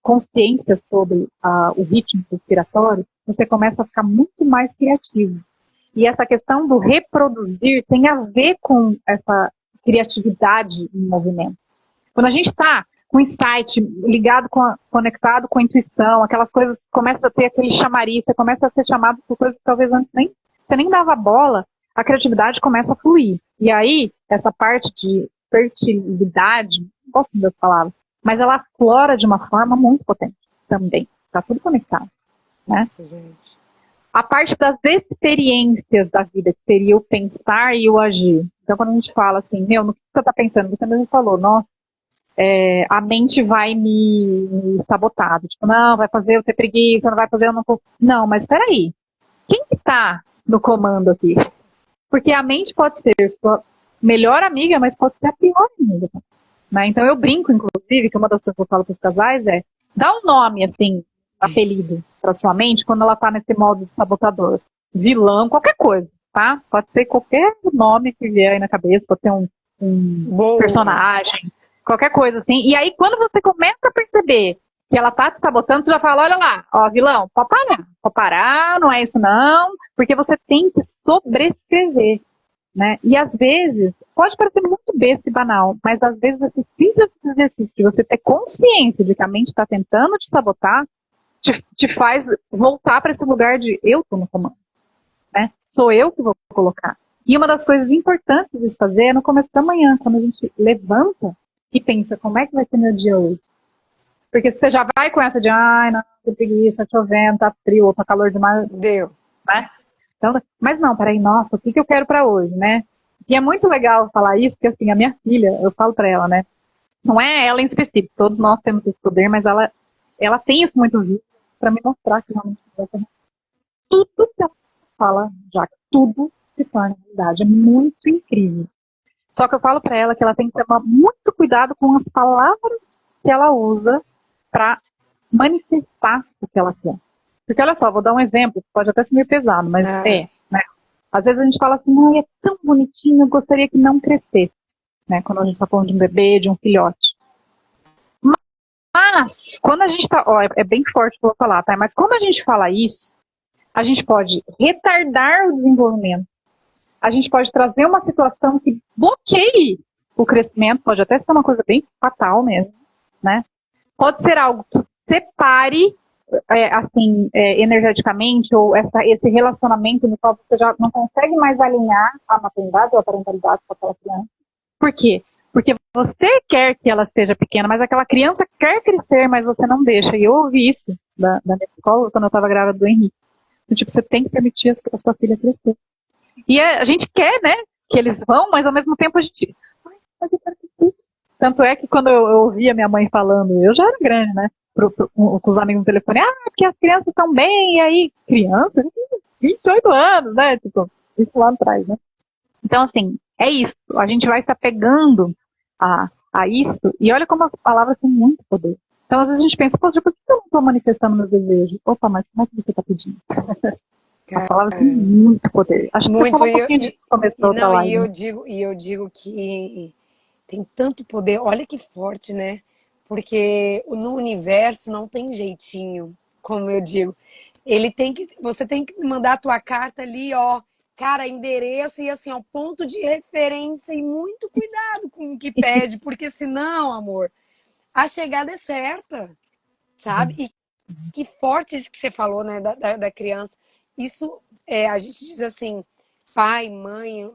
consciência sobre o ritmo respiratório, você começa a ficar muito mais criativo. E essa questão do reproduzir tem a ver com essa criatividade em movimento. Quando a gente está com insight ligado conectado com a intuição, aquelas coisas, começa a ter aquele chamariz, você começa a ser chamado por coisas que talvez antes você nem dava bola, a criatividade começa a fluir. E aí, essa parte de fertilidade, não gosto das palavras, mas ela aflora de uma forma muito potente também. Está tudo conectado. Né? Nossa, gente. A parte das experiências da vida, que seria o pensar e o agir. Então, quando a gente fala assim, no que você está pensando? Você mesmo falou, nossa, a mente vai me sabotar. Tipo, não, vai fazer eu ter preguiça, não vai fazer eu não... Não, mas espera aí. Quem que tá no comando aqui? Porque a mente pode ser sua melhor amiga, mas pode ser a pior amiga. Né? Então eu brinco, inclusive, que uma das coisas que eu falo para os casais é dá um nome, assim, apelido para sua mente quando ela tá nesse modo de sabotador. Vilão, qualquer coisa, tá? Pode ser qualquer nome que vier aí na cabeça, pode ter um personagem, qualquer coisa assim. E aí, quando você começa a perceber que ela tá te sabotando, você já fala, olha lá, ó, vilão, pode parar, não é isso não, porque você tem que sobrescrever, né? E às vezes, pode parecer muito besta e banal, mas às vezes você precisa desse exercício de você ter consciência de que a mente está tentando te sabotar, te faz voltar para esse lugar de eu tô no comando, né? Sou eu que vou colocar. E uma das coisas importantes de se fazer é no começo da manhã, quando a gente levanta e pensa, como é que vai ser meu dia hoje? Porque você já vai com essa de, ai, não, que preguiça, tá chovendo, tá frio, ou tá calor demais. Deu. Né? Então, mas não, peraí, nossa, o que eu quero pra hoje, né? E é muito legal falar isso, porque assim, a minha filha, eu falo pra ela, né? Não é ela em específico, todos nós temos esse poder, mas ela tem isso muito vivo pra me mostrar que realmente tudo que ela fala, já tudo se torna realidade. É muito incrível. Só que eu falo pra ela que ela tem que tomar muito cuidado com as palavras que ela usa para manifestar o que ela quer. Porque olha só, vou dar um exemplo, pode até ser meio pesado, mas né? Às vezes a gente fala assim, ai, é tão bonitinho, eu gostaria que não crescesse, né? Quando a gente está falando de um bebê, de um filhote. Mas, quando a gente está, é bem forte o que eu vou falar, tá? Mas quando a gente fala isso, a gente pode retardar o desenvolvimento. A gente pode trazer uma situação que bloqueie o crescimento, pode até ser uma coisa bem fatal mesmo, né? Pode ser algo que separe, energeticamente, ou esse relacionamento no qual você já não consegue mais alinhar a maternidade ou a parentalidade com aquela criança. Por quê? Porque você quer que ela seja pequena, mas aquela criança quer crescer, mas você não deixa. E eu ouvi isso da minha psicóloga quando eu estava grávida do Henrique. Tipo, você tem que permitir a sua filha crescer. E a gente quer, né, que eles vão, mas ao mesmo tempo a gente... mas eu quero crescer. Tanto é que quando eu ouvia minha mãe falando, eu já era grande, né? Com os amigos no telefone, porque as crianças estão bem, e aí, criança, 28 anos, né? Tipo, isso lá atrás, né? Então, assim, é isso. A gente vai se apegando a isso, e olha como as palavras têm muito poder. Então, às vezes a gente pensa, poxa, por que eu não estou manifestando meus desejos? Opa, mas como é que você está pedindo? As palavras têm Cara, muito poder. Acho que você muito. falou um pouquinho disso no começo da outra Não, live, né? e eu digo que tem tanto poder. Olha que forte, né? Porque no universo não tem jeitinho, como eu digo. Ele tem que, você tem que mandar a tua carta ali, ó, cara, endereço e assim, ó, ponto de referência e muito cuidado com o que pede, porque senão, amor, a chegada é certa, sabe? E que forte isso que você falou, né, da criança. Isso, a gente diz assim, pai, mãe,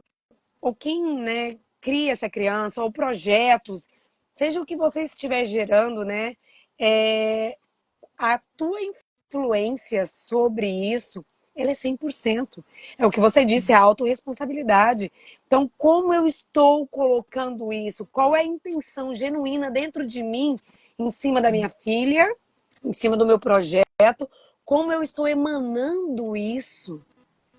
ou quem, né, cria essa criança, ou projetos, seja o que você estiver gerando, né, é, a tua influência sobre isso, ela é 100%. É o que você disse, é a autorresponsabilidade. Então, como eu estou colocando isso? Qual é a intenção genuína dentro de mim, em cima da minha filha, em cima do meu projeto? Como eu estou emanando isso?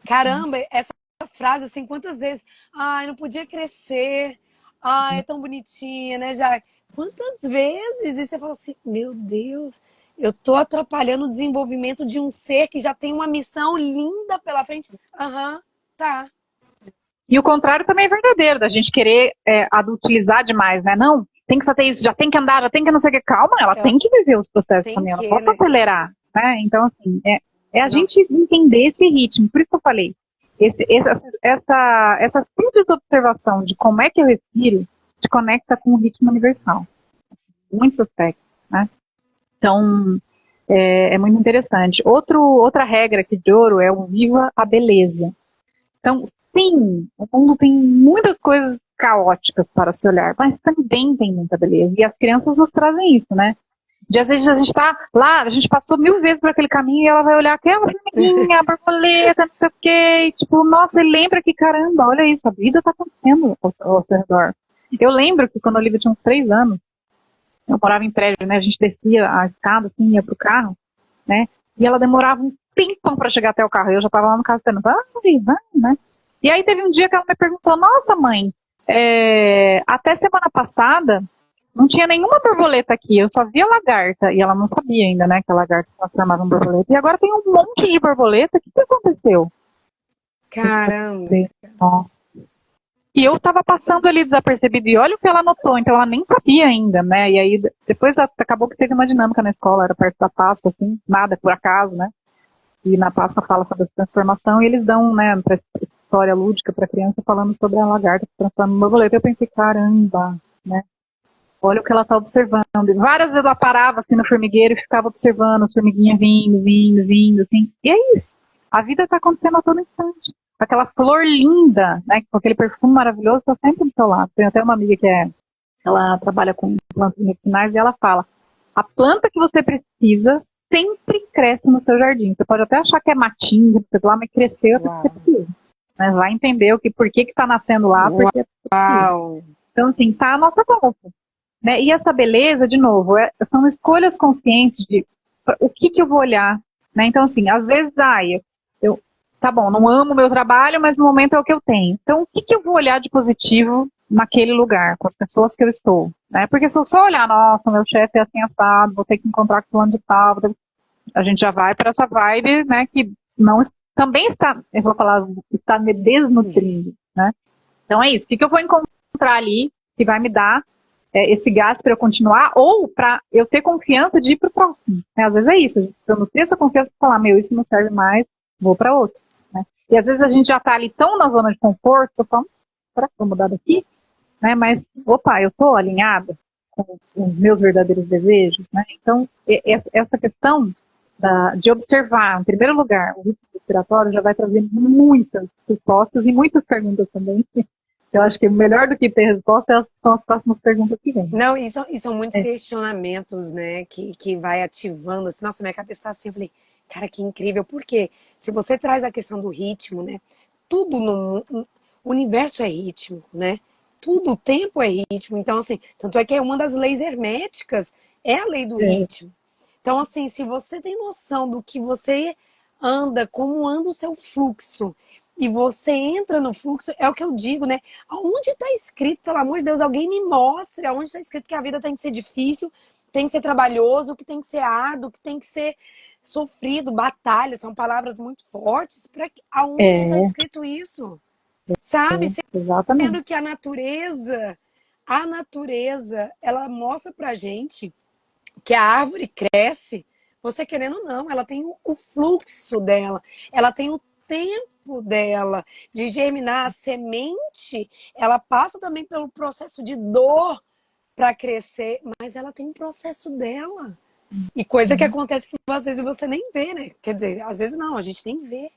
Caramba, essa frase, assim, quantas vezes? Ai, não podia crescer. Ai, é tão bonitinha, né, já? Quantas vezes? E você fala assim, meu Deus, eu tô atrapalhando o desenvolvimento de um ser que já tem uma missão linda pela frente. Aham, tá. E o contrário também é verdadeiro, da gente querer adultilizar demais, né? Não, tem que fazer isso, já tem que andar, já tem que não sei o que. Calma, ela Ela tem que viver os processos tem também, ela não que, posso né? acelerar, né? Então, assim, é a gente Nossa. entender esse ritmo. Por isso que eu falei, essa simples observação de como é que eu respiro te conecta com o ritmo universal. Em muitos aspectos, né? Então, é muito interessante. Outra regra aqui de ouro é o viva a beleza. Então, sim, o mundo tem muitas coisas caóticas para se olhar, mas também tem muita beleza. E as crianças nos trazem isso, né? De às vezes a gente está lá, a gente passou 1000 vezes por aquele caminho e ela vai olhar aquela formiguinha, a borboleta, não sei o quê, e, tipo, nossa, ele lembra que caramba, olha isso, a vida está acontecendo ao seu redor. Eu lembro que quando a Olivia tinha uns 3 anos, eu morava em prédio, né? A gente descia a escada, assim, ia pro carro, né? E ela demorava um tempão para chegar até o carro. Eu já estava lá no carro esperando, vai, né? E aí teve um dia que ela me perguntou, nossa mãe, até semana passada não tinha nenhuma borboleta aqui, eu só via lagarta. E ela não sabia ainda, né, que a lagarta se transformava em borboleta. E agora tem um monte de borboleta, o que aconteceu? Caramba. Nossa. E eu estava passando ali desapercebido, e olha o que ela notou, então ela nem sabia ainda, né? E aí depois acabou que teve uma dinâmica na escola, era perto da Páscoa, assim, nada por acaso, né? E na Páscoa fala sobre essa transformação, e eles dão, né, essa história lúdica para a criança falando sobre a lagarta que se transforma em borboleta. Eu pensei, caramba, né? Olha o que ela está observando. E várias vezes ela parava assim no formigueiro e ficava observando as formiguinhas vindo, assim. E é isso. A vida está acontecendo a todo instante. Aquela flor linda, né, com aquele perfume maravilhoso, está sempre do seu lado. Tem até uma amiga que ela trabalha com plantas medicinais e ela fala: a planta que você precisa sempre cresce no seu jardim. Você pode até achar que é matinho, sei lá, mas cresceu porque precisa. Né? Vai entender por que está nascendo lá, porque precisa. Uau. Então, assim, tá a nossa volta. Né? E essa beleza, de novo, são escolhas conscientes de o que eu vou olhar. Né? Então, assim, às vezes, eu tá bom, não amo o meu trabalho, mas no momento é o que eu tenho. Então, o que eu vou olhar de positivo naquele lugar, com as pessoas que eu estou? Né? Porque se eu só olhar, nossa, meu chefe é assim assado, vou ter que encontrar com o fulano de tal, a gente já vai para essa vibe, né, que não também está, eu vou falar, está me desnutrindo. Né? Então é isso, o que eu vou encontrar ali que vai me dar esse gás para eu continuar, ou para eu ter confiança de ir para o próximo. Né? Às vezes é isso, a gente precisa ter essa confiança para falar, meu, isso não serve mais, vou para outro. Né? E às vezes a gente já está ali tão na zona de conforto, eu falo, será que vou mudar daqui? Né? Mas, opa, eu estou alinhada com os meus verdadeiros desejos. Né? Então, essa questão de observar, em primeiro lugar, o ritmo respiratório já vai trazer muitas respostas e muitas perguntas também. Eu acho que o melhor do que ter resposta são as próximas perguntas que vêm. Não, e são muitos questionamentos, né, que vai ativando, assim, nossa, minha cabeça tá assim, eu falei, cara, que incrível, porque se você traz a questão do ritmo, né, tudo no o universo é ritmo, né, tudo, o tempo é ritmo, então, assim, tanto é que é uma das leis herméticas, é a lei do ritmo. Então, assim, se você tem noção do que você anda, como anda o seu fluxo, e você entra no fluxo, é o que eu digo, né? Aonde está escrito, pelo amor de Deus, alguém me mostre aonde está escrito que a vida tem que ser difícil tem que ser trabalhoso, o que tem que ser árduo, o que tem que ser sofrido, batalha, são palavras muito fortes. Para aonde está É, escrito isso? Sabe? exatamente. Sendo que a natureza, ela mostra pra gente que a árvore cresce, você querendo ou não, ela tem o fluxo dela, ela tem o tempo dela de germinar. A semente, ela passa também pelo processo de dor para crescer, mas ela tem um processo dela. E coisa que acontece que às vezes você nem vê, né? Quer dizer, às vezes não, a gente nem vê.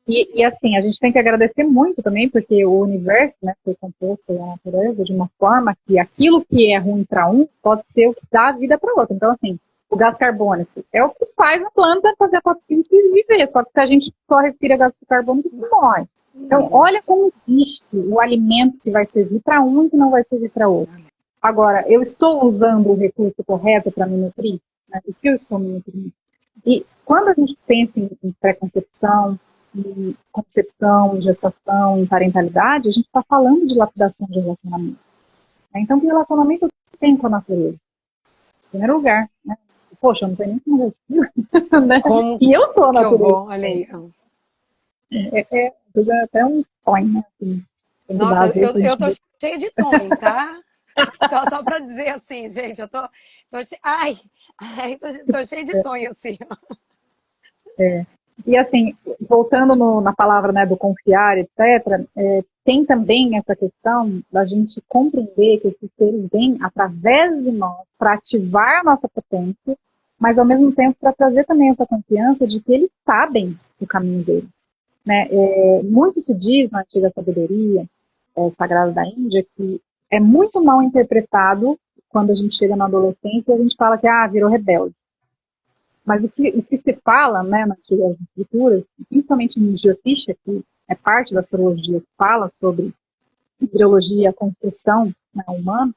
E assim, a gente tem que agradecer muito também, porque o universo, né, foi composto pela natureza de uma forma que aquilo que é ruim para um pode ser o que dá vida para outro. Então, assim, o gás carbônico é o que faz a planta fazer a fotossíntese e viver. Só que se a gente só respira gás carbônico, morre. Então, olha como existe o alimento que vai servir para um e que não vai servir para outro. Agora, eu estou usando o recurso correto para me nutrir? Né? O que eu estou me nutrindo? E quando a gente pensa em pré-concepção, em concepção, em gestação, em parentalidade, a gente está falando de lapidação de relacionamento. Né? Então, que relacionamento eu tenho com a natureza? Em primeiro lugar, né? Poxa, eu não sei nem como eu respiro, né? Como E eu sou a que eu natureza. vou? Olha aí. É até um sonho, né? Assim, tem que dar, Nossa, às vezes, a eu gente tô vê. cheia de tom, tá? Só para dizer assim, gente, eu tô cheia de tom assim. E assim, voltando na palavra, né, do confiar, etc., tem também essa questão da gente compreender que esses seres vêm através de nós para ativar a nossa potência, mas ao mesmo tempo para trazer também essa confiança de que eles sabem o caminho deles. Né? Muito se diz na antiga sabedoria sagrada da Índia que é muito mal interpretado quando a gente chega na adolescência e a gente fala que virou rebelde. Mas o que se fala, né, nas antigas escrituras, principalmente em Jyotisha, que é parte da astrologia que fala sobre embriologia e a construção, né, humana,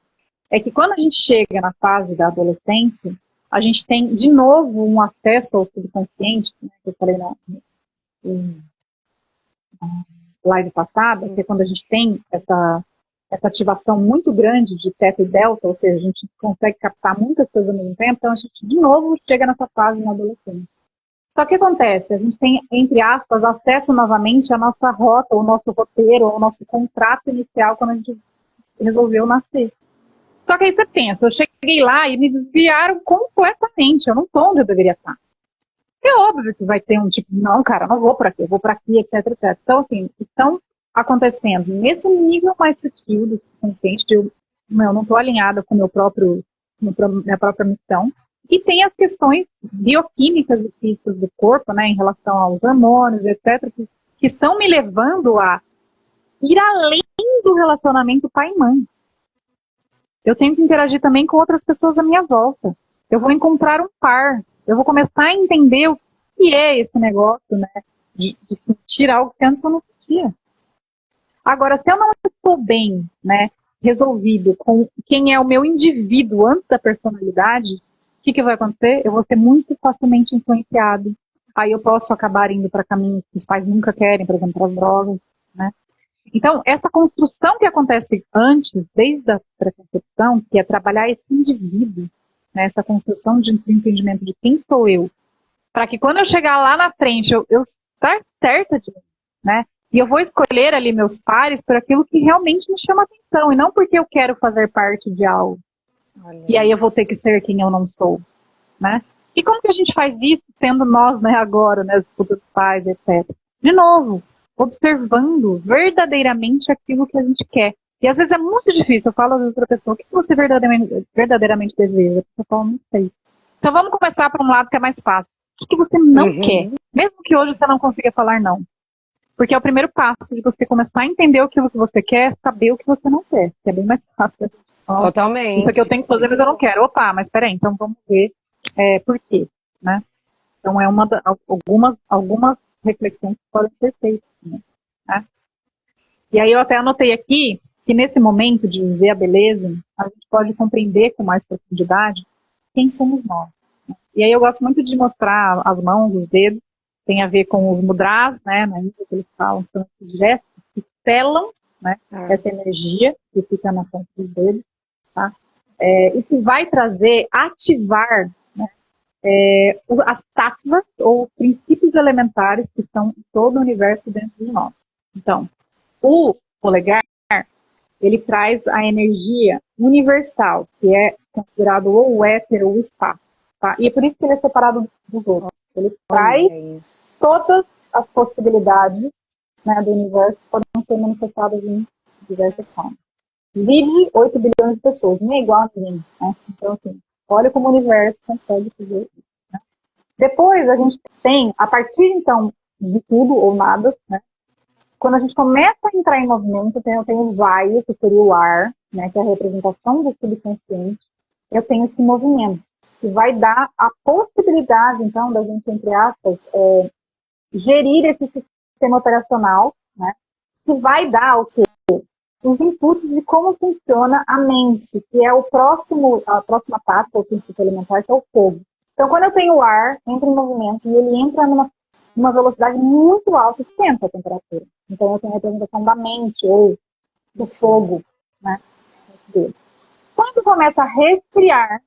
é que quando a gente chega na fase da adolescência, a gente tem de novo um acesso ao subconsciente, né, que eu falei na live passada, que é quando a gente tem essa ativação muito grande de teta e delta, ou seja, a gente consegue captar muitas coisas ao mesmo tempo, então a gente de novo chega nessa fase na adolescência. Só que acontece, a gente tem, entre aspas, acesso novamente à nossa rota, ao nosso roteiro, ao nosso contrato inicial quando a gente resolveu nascer. Só que aí você pensa, eu cheguei lá e me desviaram completamente, eu não estou onde eu deveria estar. É óbvio que vai ter um tipo, não, cara, não vou para aqui, eu vou para aqui, etc, etc. Então, assim, estão acontecendo nesse nível mais sutil do subconsciente, de eu não estou alinhada com minha própria missão. E tem as questões bioquímicas e físicas do corpo, né, em relação aos hormônios, etc, que estão me levando a ir além do relacionamento pai e mãe. Eu tenho que interagir também com outras pessoas à minha volta. Eu vou encontrar um par. Eu vou começar a entender o que é esse negócio, né? De sentir algo que antes eu não sentia. Agora, se eu não estou bem, né? Resolvido com quem é o meu indivíduo antes da personalidade, o que vai acontecer? Eu vou ser muito facilmente influenciado. Aí eu posso acabar indo para caminhos que os pais nunca querem, por exemplo, para as drogas, né? Então, essa construção que acontece antes, desde a pré-concepção, que é trabalhar esse indivíduo, né, essa construção de entendimento de quem sou eu, para que quando eu chegar lá na frente, eu estar certa de mim, né? E eu vou escolher ali meus pares por aquilo que realmente me chama atenção, e não porque eu quero fazer parte de algo. Olha E aí eu vou isso. ter que ser quem eu não sou, né? E como que a gente faz isso sendo nós, né, agora, né, os futuros pais, etc. De novo, observando verdadeiramente aquilo que a gente quer. E às vezes é muito difícil. Eu falo às vezes para a pessoa, o que você verdadeiramente deseja? A pessoa fala, não sei. Então vamos começar por um lado que é mais fácil. O que você não quer? Mesmo que hoje você não consiga falar não. Porque é o primeiro passo de você começar a entender aquilo que você quer, saber o que você não quer. Que é bem mais fácil. Isso aqui eu Totalmente. tenho que fazer, mas eu não quero. Opa, mas peraí, então vamos ver por quê, né? Então é algumas reflexões que podem ser feitas, né? E aí eu até anotei aqui que nesse momento de viver a beleza, a gente pode compreender com mais profundidade quem somos nós. Né? E aí eu gosto muito de mostrar as mãos, os dedos, tem a ver com os mudras, né, na Índia que eles falam, são esses gestos que selam, né, essa energia que fica na ponta dos dedos, tá? e que vai ativar, né, as tattvas, ou os princípios elementares que estão em todo o universo dentro de nós. Então, o polegar, ele traz a energia universal, que é considerado ou o éter ou o espaço. Tá? E é por isso que ele é separado dos outros. Ele traz todas as possibilidades, né, do universo que podem ser manifestadas em diversas formas. Vide 8 bilhões de pessoas, não é igual a ninguém. Né? Então, assim, olha como o universo consegue fazer isso. Né? Depois, a gente tem, a partir, então, de tudo ou nada, né? Quando a gente começa a entrar em movimento, eu tenho o vaio, que seria o ar, né, que é a representação do subconsciente. Eu tenho esse movimento, que vai dar a possibilidade, então, da gente, entre aspas, gerir esse sistema operacional, né, que vai dar o quê? Os inputs de como funciona a mente, que é a próxima parte, o princípio elementar, que é o fogo. Então, quando eu tenho o ar, entra em movimento, e ele entra numa velocidade muito alta, esquenta a temperatura. Então, eu tenho a representação da mente, ou do fogo, né? Quando começa a resfriar,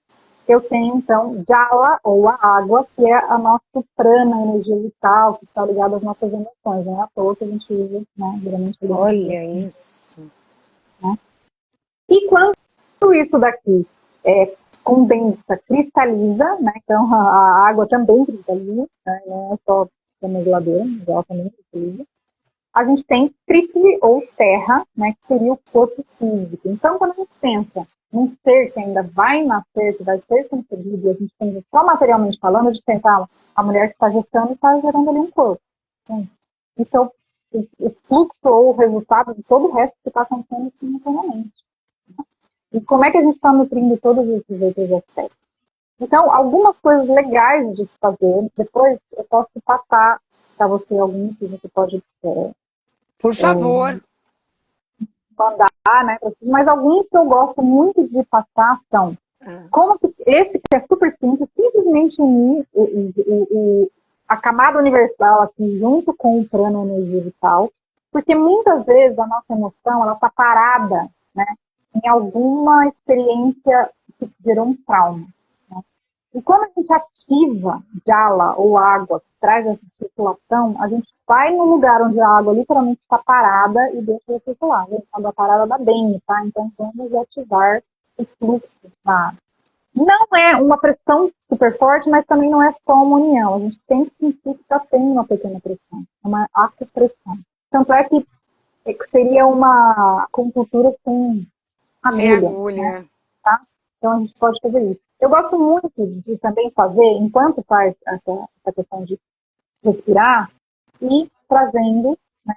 eu tenho, então, Jala, ou a água, que é a nossa prana, a energia vital, que está ligada às nossas emoções. Não é à toa que a gente usa, né, geralmente. Olha isso. Né? E quando isso daqui condensa, cristaliza, né? Então a água também cristaliza, né? Não é só como geladeira, mas ela também cristaliza. A gente tem Prithvi, ou terra, né? Que seria o corpo físico. Então, quando a gente pensa num ser que ainda vai nascer, que vai ser concebido, e a gente pensa só materialmente falando, a gente pensa, a mulher que está gestando está gerando ali um corpo. Então, isso é o fluxo ou o resultado de todo o resto que está acontecendo simultaneamente. E como é que a gente está nutrindo todos esses outros aspectos? Então, algumas coisas legais de se fazer, depois eu posso passar para você alguns que você pode por favor, mandar, né? Mas alguns que eu gosto muito de passar são como que esse que é super simples, simplesmente unir a camada universal aqui junto com o prana, energia vital, porque muitas vezes a nossa emoção ela está parada, né, em alguma experiência que gerou um trauma. Né? E quando a gente ativa Jala, ou água, que traz essa circulação, a gente vai no lugar onde a água literalmente está parada e deixa ela circular. A água parada dá bem, tá? Então vamos ativar o fluxo da água. Não é uma pressão super forte, mas também não é só uma união. A gente tem que sentir que está tendo uma pequena pressão, uma acupressão. Tanto é que seria uma acupuntura sem agulha. sem agulha. Né? Tá? Então a gente pode fazer isso. Eu gosto muito de também fazer, enquanto faz essa questão de respirar, e trazendo, né,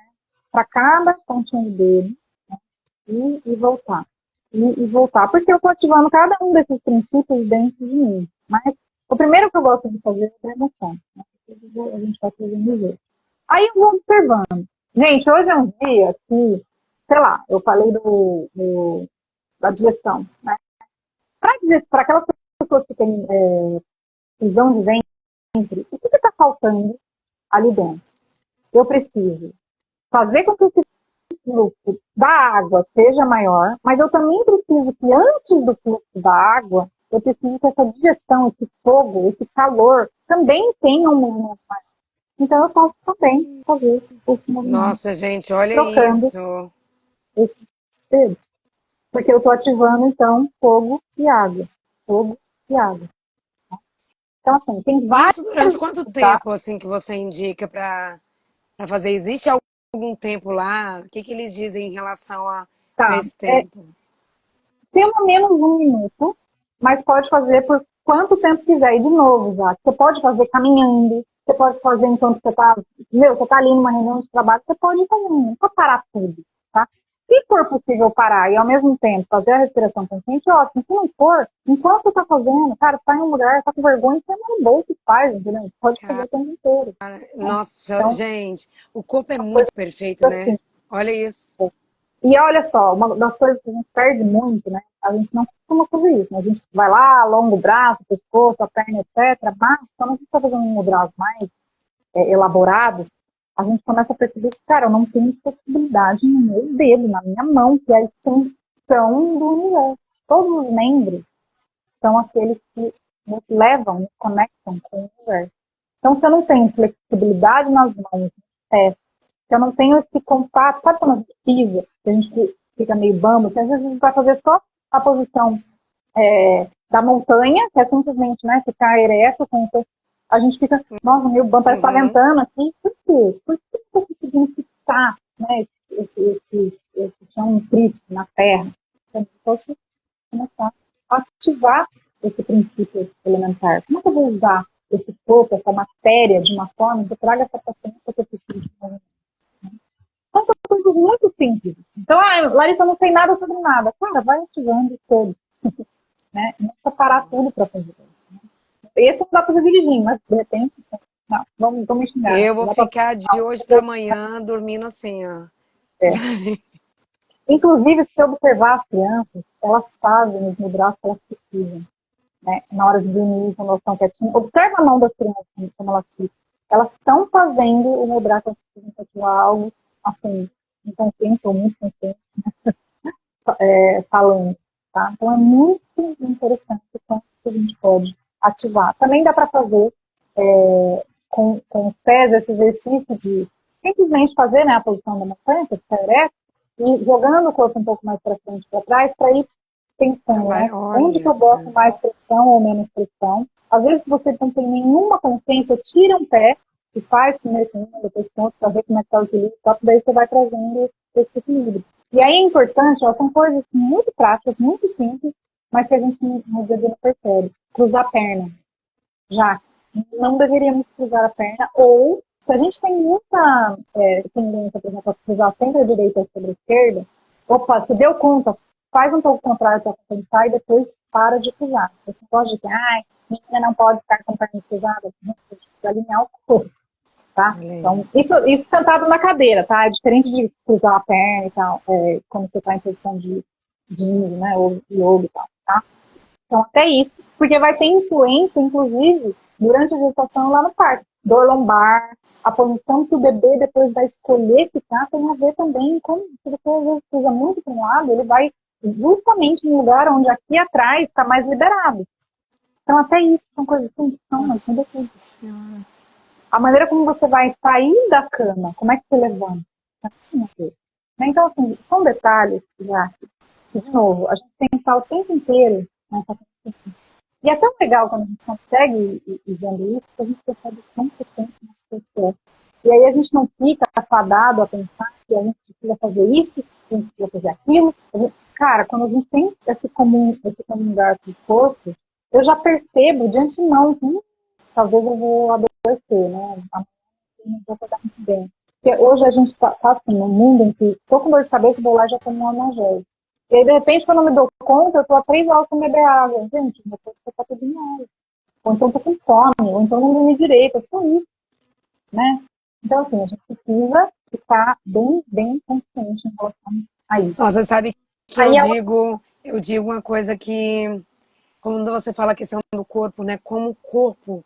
para cada pontinho do dedo, né, e voltar. E voltar, porque eu estou ativando cada um desses princípios dentro de mim. Mas o primeiro que eu gosto de fazer é a prevenção. Né? A gente vai fazendo os outros. Aí eu vou observando. Gente, hoje é um dia que, sei lá, eu falei da digestão. Né? Para aquelas pessoas que têm prisão de ventre, o que está faltando ali dentro? Eu preciso fazer com que esse fluxo da água seja maior, mas eu também preciso que antes do fluxo da água, eu preciso que essa digestão, esse fogo, esse calor, também tenha um movimento maior. Então eu posso também fazer esse movimento. Nossa, gente, olha trocando isso. esses dedos. Porque eu estou ativando, então, fogo e água. Fogo e água. Então, assim, tem vários... Isso durante quanto tempo, assim, que você indica para fazer? Existe algum tempo lá? O que eles dizem em relação a esse tempo? Pelo menos 1 minuto, mas pode fazer por quanto tempo quiser. E de novo, já, você pode fazer caminhando, você pode fazer enquanto você está ali numa reunião de trabalho, você pode ir caminhando, não pode parar tudo, tá? Se for possível parar e ao mesmo tempo fazer a respiração consciente, ótimo. Se não for, enquanto você está fazendo, cara, está em um lugar, está com vergonha, você não bolsa e faz, entendeu? Pode fazer o tempo inteiro. Nossa, então, gente, o corpo é muito perfeito, né? Assim. Olha isso. E olha só, uma das coisas que a gente perde muito, né? A gente não costuma fazer isso, né? A gente vai lá, alonga o braço, o pescoço, a perna, etc. Mas quando a gente está fazendo modrados mais elaborados, a gente começa a perceber que, cara, eu não tenho possibilidade no meu dedo, na minha mão, que é a extensão do universo. todos os membros são aqueles que nos levam, nos conectam com o universo. Então, se eu não tenho flexibilidade nas mãos, nos pés, se eu não tenho esse contato, sabe quando a gente pisa, que a gente fica meio bambo, assim, às vezes a gente vai fazer só a posição da montanha, que é simplesmente, né, ficar ereto, a gente fica, nossa, meu bambo parece que tá ventando aqui. Por quê? Por que eu estou conseguindo fixar, né, esse chão crítico na perna? Então, eu posso começar a ativar esse princípio elementar. Como é que eu vou usar esse corpo, essa matéria, de uma forma que traga essa paciência que eu preciso de mim? Então, são coisas muito simples. Então, Larissa, não sei nada sobre nada. Cara, vai ativando todos. Né? Não precisa parar tudo para fazer. Esse não dá para fazer dirigindo, mas de repente, não, vamos enxergar. Eu vou ficar de hoje para amanhã dormindo assim, ó. É. Inclusive, se observar as crianças, elas fazem os braços que elas precisam. Né? Na hora de dormir, quando elas estão quietinhas. Observa a mão das crianças, como elas ficam. Elas estão fazendo o meu braço para ativar algo, assim, inconsciente ou muito consciente, falando. Tá? Então, é muito interessante o que a gente pode ativar. Também dá para fazer com os pés esse exercício de simplesmente fazer, né, a posição da montanha, que fica ereto, e jogando o corpo um pouco mais para frente e para trás, para ir pensando, né, onde que eu boto mais pressão ou menos pressão. Às vezes, se você não tem nenhuma consciência, tira um pé e faz primeiro com um, depois com outro, para ver como é que está o equilíbrio, só que daí você vai trazendo esse equilíbrio. E aí é importante, são coisas muito práticas, muito simples, mas que a gente no dia a dia não percebe. Cruzar a perna. Já não deveríamos cruzar a perna, ou se a gente tem muita tendência, por exemplo, a cruzar sempre a direita sobre a esquerda, opa, se deu conta, faz um pouco contrário para compensar e depois para de cruzar. Você pode dizer, menina não pode ficar com a perna cruzada, não precisa alinhar o corpo. Tá? Então, isso sentado na cadeira, tá? É diferente de cruzar a perna e tal, quando você está em posição de yin, né, ou yoga e tal, tá? Então, até isso, porque vai ter influência, inclusive, durante a gestação lá no parto. Dor lombar, a posição que o bebê depois vai escolher ficar tem a ver também com, se você às vezes cruza muito para um lado, ele vai justamente no lugar onde aqui atrás está mais liberado. Então, até isso são coisas que são, mas ainda assim. A maneira como você vai sair da cama, como é que você levanta? Então, assim, são detalhes, já, que, de novo, a gente tem que estar o tempo inteiro nessa consciência. E é tão legal quando a gente consegue ir vendo isso, que a gente percebe quão potente nosso corpo é. E aí a gente não fica afadado a pensar que a gente precisa fazer isso, que a gente precisa fazer aquilo. Cara, quando a gente tem esse comunidade do corpo, eu já percebo de antemão que talvez eu vou adoecer, né? Não vou cuidar muito bem. Porque hoje a gente está assim, num mundo em que estou com dor de cabeça, vou lá e já tomo um analgésico. E aí, de repente, quando eu me dou conta, eu estou há 3 horas sem beber água. Gente, meu corpo só está tudo em água. Ou então estou com fome, ou então não dormi direito. É só isso, né? Então, assim, a gente precisa ficar bem, bem consciente em relação a isso. Nossa, sabe que eu digo uma coisa que, quando você fala a questão do corpo, né? Como o corpo,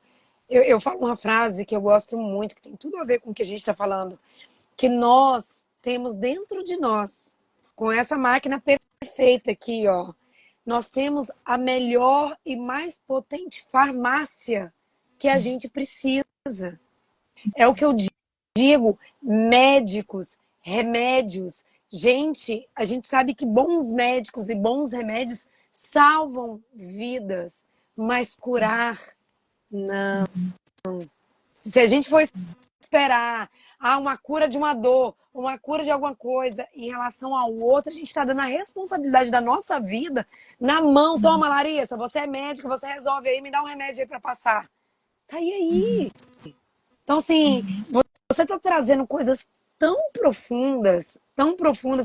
eu falo uma frase que eu gosto muito, que tem tudo a ver com o que a gente está falando, que nós temos dentro de nós, com essa máquina perfeita aqui, ó, nós temos a melhor e mais potente farmácia que a gente precisa. É o que eu digo, médicos, remédios. Gente, a gente sabe que bons médicos e bons remédios salvam vidas, mas curar, não. Se a gente for esperar uma cura de uma dor, uma cura de alguma coisa em relação ao outro, a gente está dando a responsabilidade da nossa vida na mão. Toma, Larissa, você é médica, você resolve aí, me dá um remédio aí para passar. Tá aí. Então, assim, você está trazendo coisas tão profundas,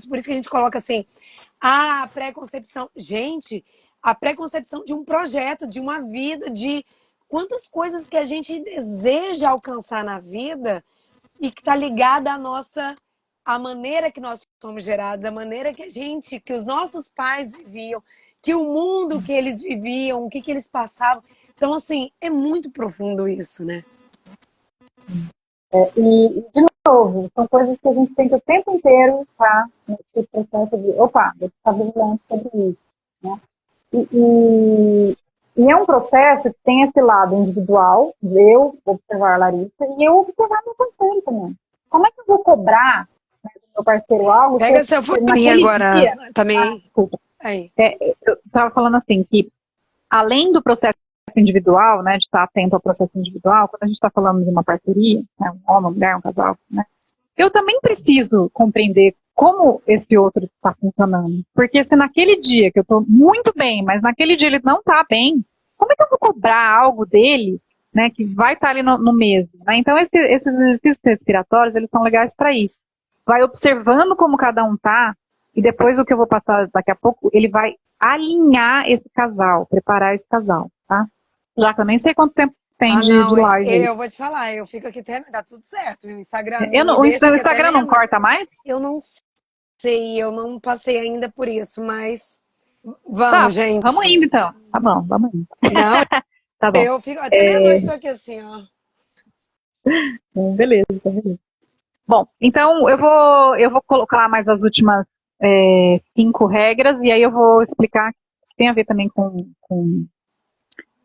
por isso que a gente coloca assim, a pré-concepção. Gente, a pré-concepção de um projeto, de uma vida, de quantas coisas que a gente deseja alcançar na vida e que está ligada a maneira que nós somos gerados, a maneira que os nossos pais viviam, que o mundo que eles viviam, o que eles passavam. Então, assim, é muito profundo isso, né? E, de novo, são coisas que a gente tem que o tempo inteiro estar nesse processo de, opa, eu estou vigilante sobre isso. Né? E é um processo que tem esse lado individual, de eu observar a Larissa, e eu observar meu parceiro também. Como é que eu vou cobrar, né, do meu parceiro algo Pega seu se foninho naquele agora dia... também. Desculpa. Aí. Eu estava falando assim, que além do processo individual, né, de estar atento ao processo individual, quando a gente está falando de uma parceria, né, um homem, uma mulher, um casal, né, eu também preciso compreender como esse outro está funcionando. Porque se naquele dia que eu estou muito bem, mas naquele dia ele não está bem, como é que eu vou cobrar algo dele, né, que vai estar ali no mesmo? Né? Então, esses exercícios respiratórios, eles são legais para isso. Vai observando como cada um está, e depois o que eu vou passar daqui a pouco, ele vai alinhar esse casal, preparar esse casal, tá? Já que eu nem sei quanto tempo tem de Não, live aí. eu vou te falar, eu fico aqui até. Dá tudo certo. O Instagram me O deixa aqui até Instagram não meia-noite. corta mais? Eu não sei, eu não passei ainda por isso, mas vamos, Tá, vamos gente. indo então. Tá bom, vamos indo. Não, Tá bom. eu fico até meia-noite, tô aqui assim, ó. Beleza, tá beleza. Bom, então eu vou colocar mais as últimas 5 regras e aí eu vou explicar que tem a ver também com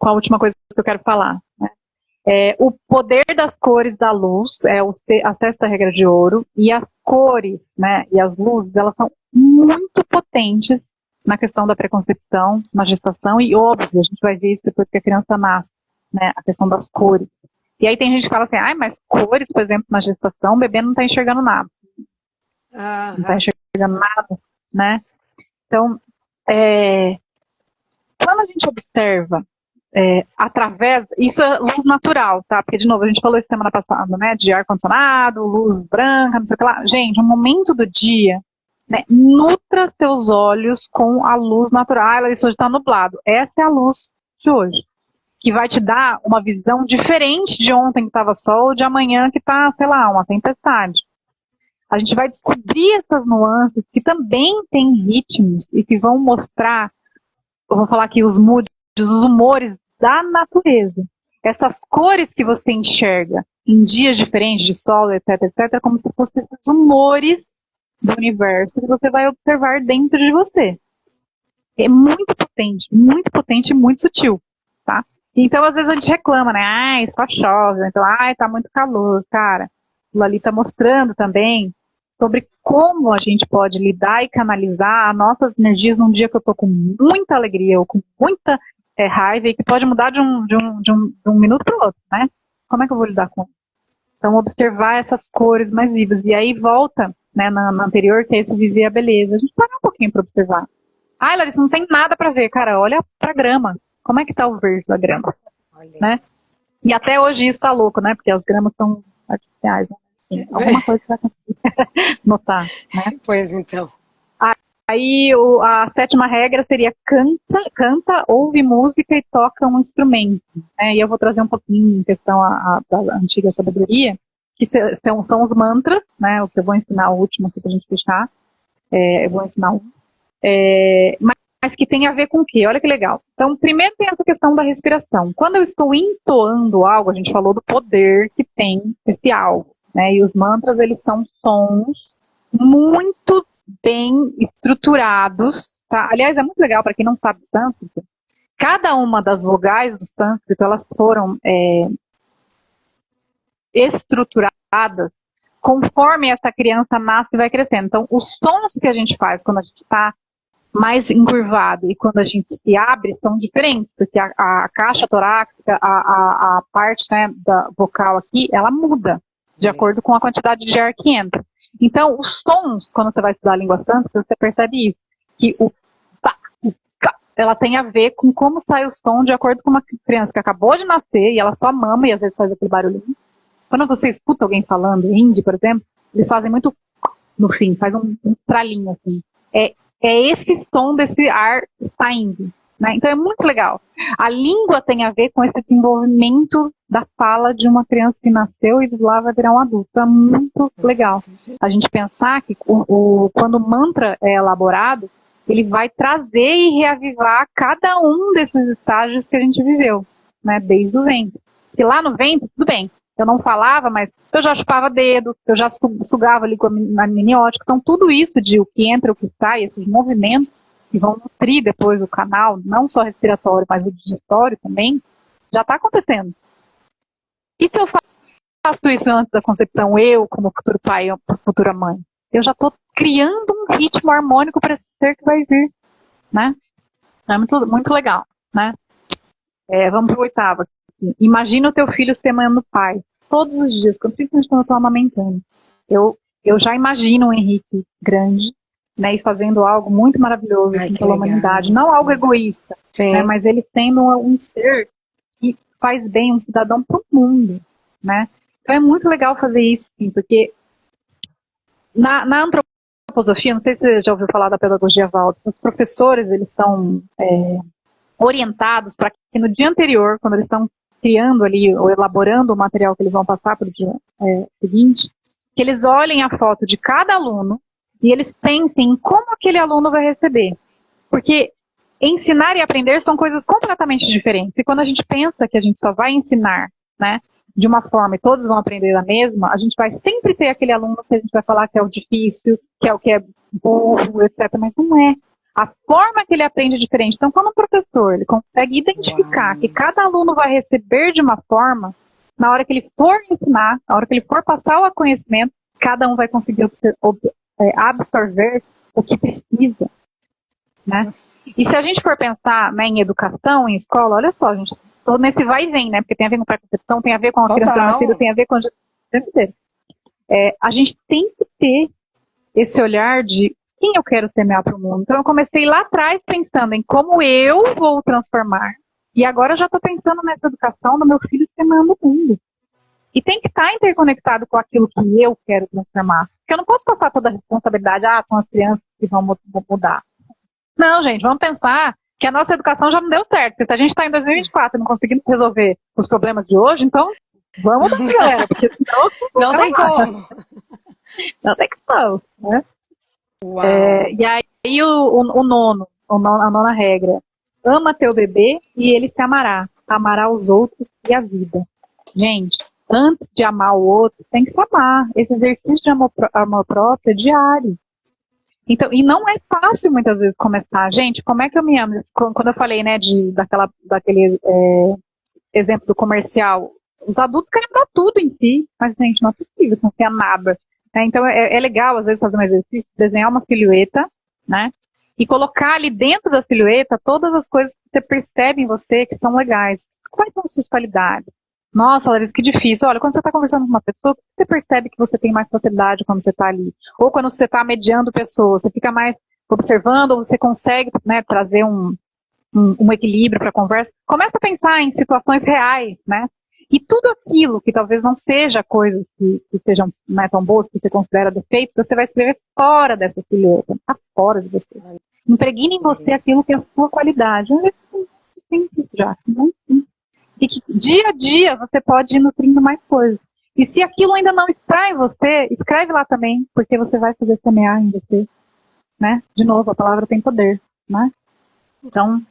a última coisa que eu quero falar. Né? O poder das cores da luz é a sexta regra de ouro, e as cores, né, e as luzes, elas são muito potentes na questão da preconcepção, na gestação, e óbvio, a gente vai ver isso depois que a criança nasce, né, a questão das cores. E aí tem gente que fala assim, mas cores, por exemplo, na gestação, o bebê não está enxergando nada. Não está enxergando nada, né? Então, quando a gente observa através, isso é luz natural, tá? Porque, de novo, a gente falou isso semana passada, né? De ar-condicionado, luz branca, não sei o que lá. Gente, um momento do dia, né? Nutra seus olhos com a luz natural. Isso hoje está nublado. Essa é a luz de hoje. Que vai te dar uma visão diferente de ontem que estava sol, ou de amanhã que está, sei lá, uma tempestade. A gente vai descobrir essas nuances que também têm ritmos e que vão mostrar, eu vou falar aqui os moods, os humores da natureza. Essas cores que você enxerga em dias diferentes de sol, etc, etc, como se fossem esses humores do universo que você vai observar dentro de você. É muito potente e muito sutil, tá? Então, às vezes a gente reclama, né? Só chove, então, tá muito calor, cara. O ali tá mostrando também sobre como a gente pode lidar e canalizar as nossas energias num dia que eu tô com muita alegria ou com muita raiva e que pode mudar de um minuto para o outro, né? Como é que eu vou lidar com isso? Então, observar essas cores mais vivas. E aí volta, né, na anterior, que é esse viver a beleza. A gente para um pouquinho para observar. Larissa, não tem nada para ver, cara. Olha pra grama. Como é que tá o verde da grama? Né? E até hoje isso tá louco, né? Porque as gramas são artificiais. Né? Enfim, alguma coisa você vai conseguir notar, né? Pois então. Aí a sétima regra seria canta, ouve música e toca um instrumento. Né? E eu vou trazer um pouquinho em questão da antiga sabedoria, que são os mantras, né? O que eu vou ensinar, o último aqui pra gente fechar. Eu vou ensinar um. Mas que tem a ver com o quê? Olha que legal. Então, primeiro tem essa questão da respiração. Quando eu estou entoando algo, a gente falou do poder que tem esse algo. Né? E os mantras, eles são sons muito bem estruturados. Tá? Aliás, é muito legal para quem não sabe sânscrito. Cada uma das vogais do sânscrito, elas foram estruturadas conforme essa criança nasce e vai crescendo. Então, os sons que a gente faz quando a gente está mais encurvado e quando a gente se abre são diferentes, porque a caixa torácica, a parte, né, da vocal aqui, ela muda de acordo com a quantidade de ar que entra. Então, os sons, quando você vai estudar a língua sânscrita, você percebe isso, que o pa, o ka, ela tem a ver com como sai o som de acordo com uma criança que acabou de nascer e ela só mama e às vezes faz aquele barulhinho. Quando você escuta alguém falando hindi, por exemplo, eles fazem muito no fim, faz um estralinho assim. É esse som desse ar saindo. Né? Então é muito legal. A língua tem a ver com esse desenvolvimento da fala de uma criança que nasceu e lá vai virar um adulto. Então é muito legal. A gente pensar que quando o mantra é elaborado, ele vai trazer e reavivar cada um desses estágios que a gente viveu, né? Desde o ventre. E lá no ventre, tudo bem. Eu não falava, mas eu já chupava dedo, eu já sugava ali com a amniótica. Então, tudo isso de o que entra e o que sai, esses movimentos, que vão nutrir depois o canal, não só respiratório, mas o digestório também, já está acontecendo. E se eu faço isso antes da concepção, eu, como futuro pai ou futura mãe, eu já estou criando um ritmo harmônico para esse ser que vai vir, né? É muito, muito legal, né? Vamos para o oitavo. Imagina o teu filho se amando paz todos os dias, principalmente quando eu estou amamentando. Eu já imagino o Henrique grande, né, e fazendo algo muito maravilhoso assim, pela humanidade. Não algo egoísta, né, mas ele sendo um ser que faz bem, um cidadão para o mundo, né? Então é muito legal fazer isso, sim, porque na antroposofia, não sei se você já ouviu falar da pedagogia Waldorf, os professores, eles são orientados para que no dia anterior, quando eles estão criando ali, ou elaborando o material que eles vão passar para o dia seguinte, que eles olhem a foto de cada aluno e eles pensem em como aquele aluno vai receber. Porque ensinar e aprender são coisas completamente diferentes. E quando a gente pensa que a gente só vai ensinar, né, de uma forma e todos vão aprender da mesma, a gente vai sempre ter aquele aluno que a gente vai falar que é o difícil, que é o que é burro, etc. Mas não é. A forma que ele aprende é diferente. Então, quando o professor ele consegue identificar que cada aluno vai receber de uma forma, na hora que ele for ensinar, na hora que ele for passar o conhecimento, cada um vai conseguir absorver o que precisa. Né? E se a gente for pensar, né, em educação, em escola, olha só, gente, tô nesse vai e vem, né? Porque tem a ver com pré-concepção, tem a ver com a criança nascida, tem a ver com a gente tem que ter esse olhar de quem eu quero semear para o mundo. Então eu comecei lá atrás pensando em como eu vou transformar. E agora eu já estou pensando nessa educação do meu filho semeando o mundo. E tem que estar interconectado com aquilo que eu quero transformar. Porque eu não posso passar toda a responsabilidade, com as crianças que vão mudar. Não, gente, vamos pensar que a nossa educação já não deu certo. Porque se a gente está em 2024 e não conseguimos resolver os problemas de hoje, então vamos dar, galera. Porque senão não tem como. Não tem como, né? E aí a nona regra. Ama teu bebê e ele se amará. Amará os outros e a vida. Gente, antes de amar o outro, tem que se amar. Esse exercício de amor próprio é diário. Então, e não é fácil muitas vezes começar. Gente, como é que eu me amo? Quando eu falei, né, daquele exemplo do comercial, os adultos querem dar tudo em si, mas, gente, não é possível, não tem nada. Então, é legal, às vezes, fazer um exercício, desenhar uma silhueta, né, e colocar ali dentro da silhueta todas as coisas que você percebe em você que são legais. Quais são as suas qualidades? Nossa, Larissa, que difícil. Olha, quando você está conversando com uma pessoa, você percebe que você tem mais facilidade quando você está ali. Ou quando você está mediando pessoas, você fica mais observando, ou você consegue, né, trazer um equilíbrio para a conversa. Começa a pensar em situações reais, né? E tudo aquilo que talvez não seja coisas que sejam não é tão boas, que você considera defeitos, você vai escrever fora dessa silhueta, tá fora de você. Impregne em você aquilo que é a sua qualidade. É simples já, muito simples. E que dia a dia você pode ir nutrindo mais coisas. E se aquilo ainda não está em você, escreve lá também, porque você vai fazer semear em você, né? De novo, a palavra tem poder, né? Então,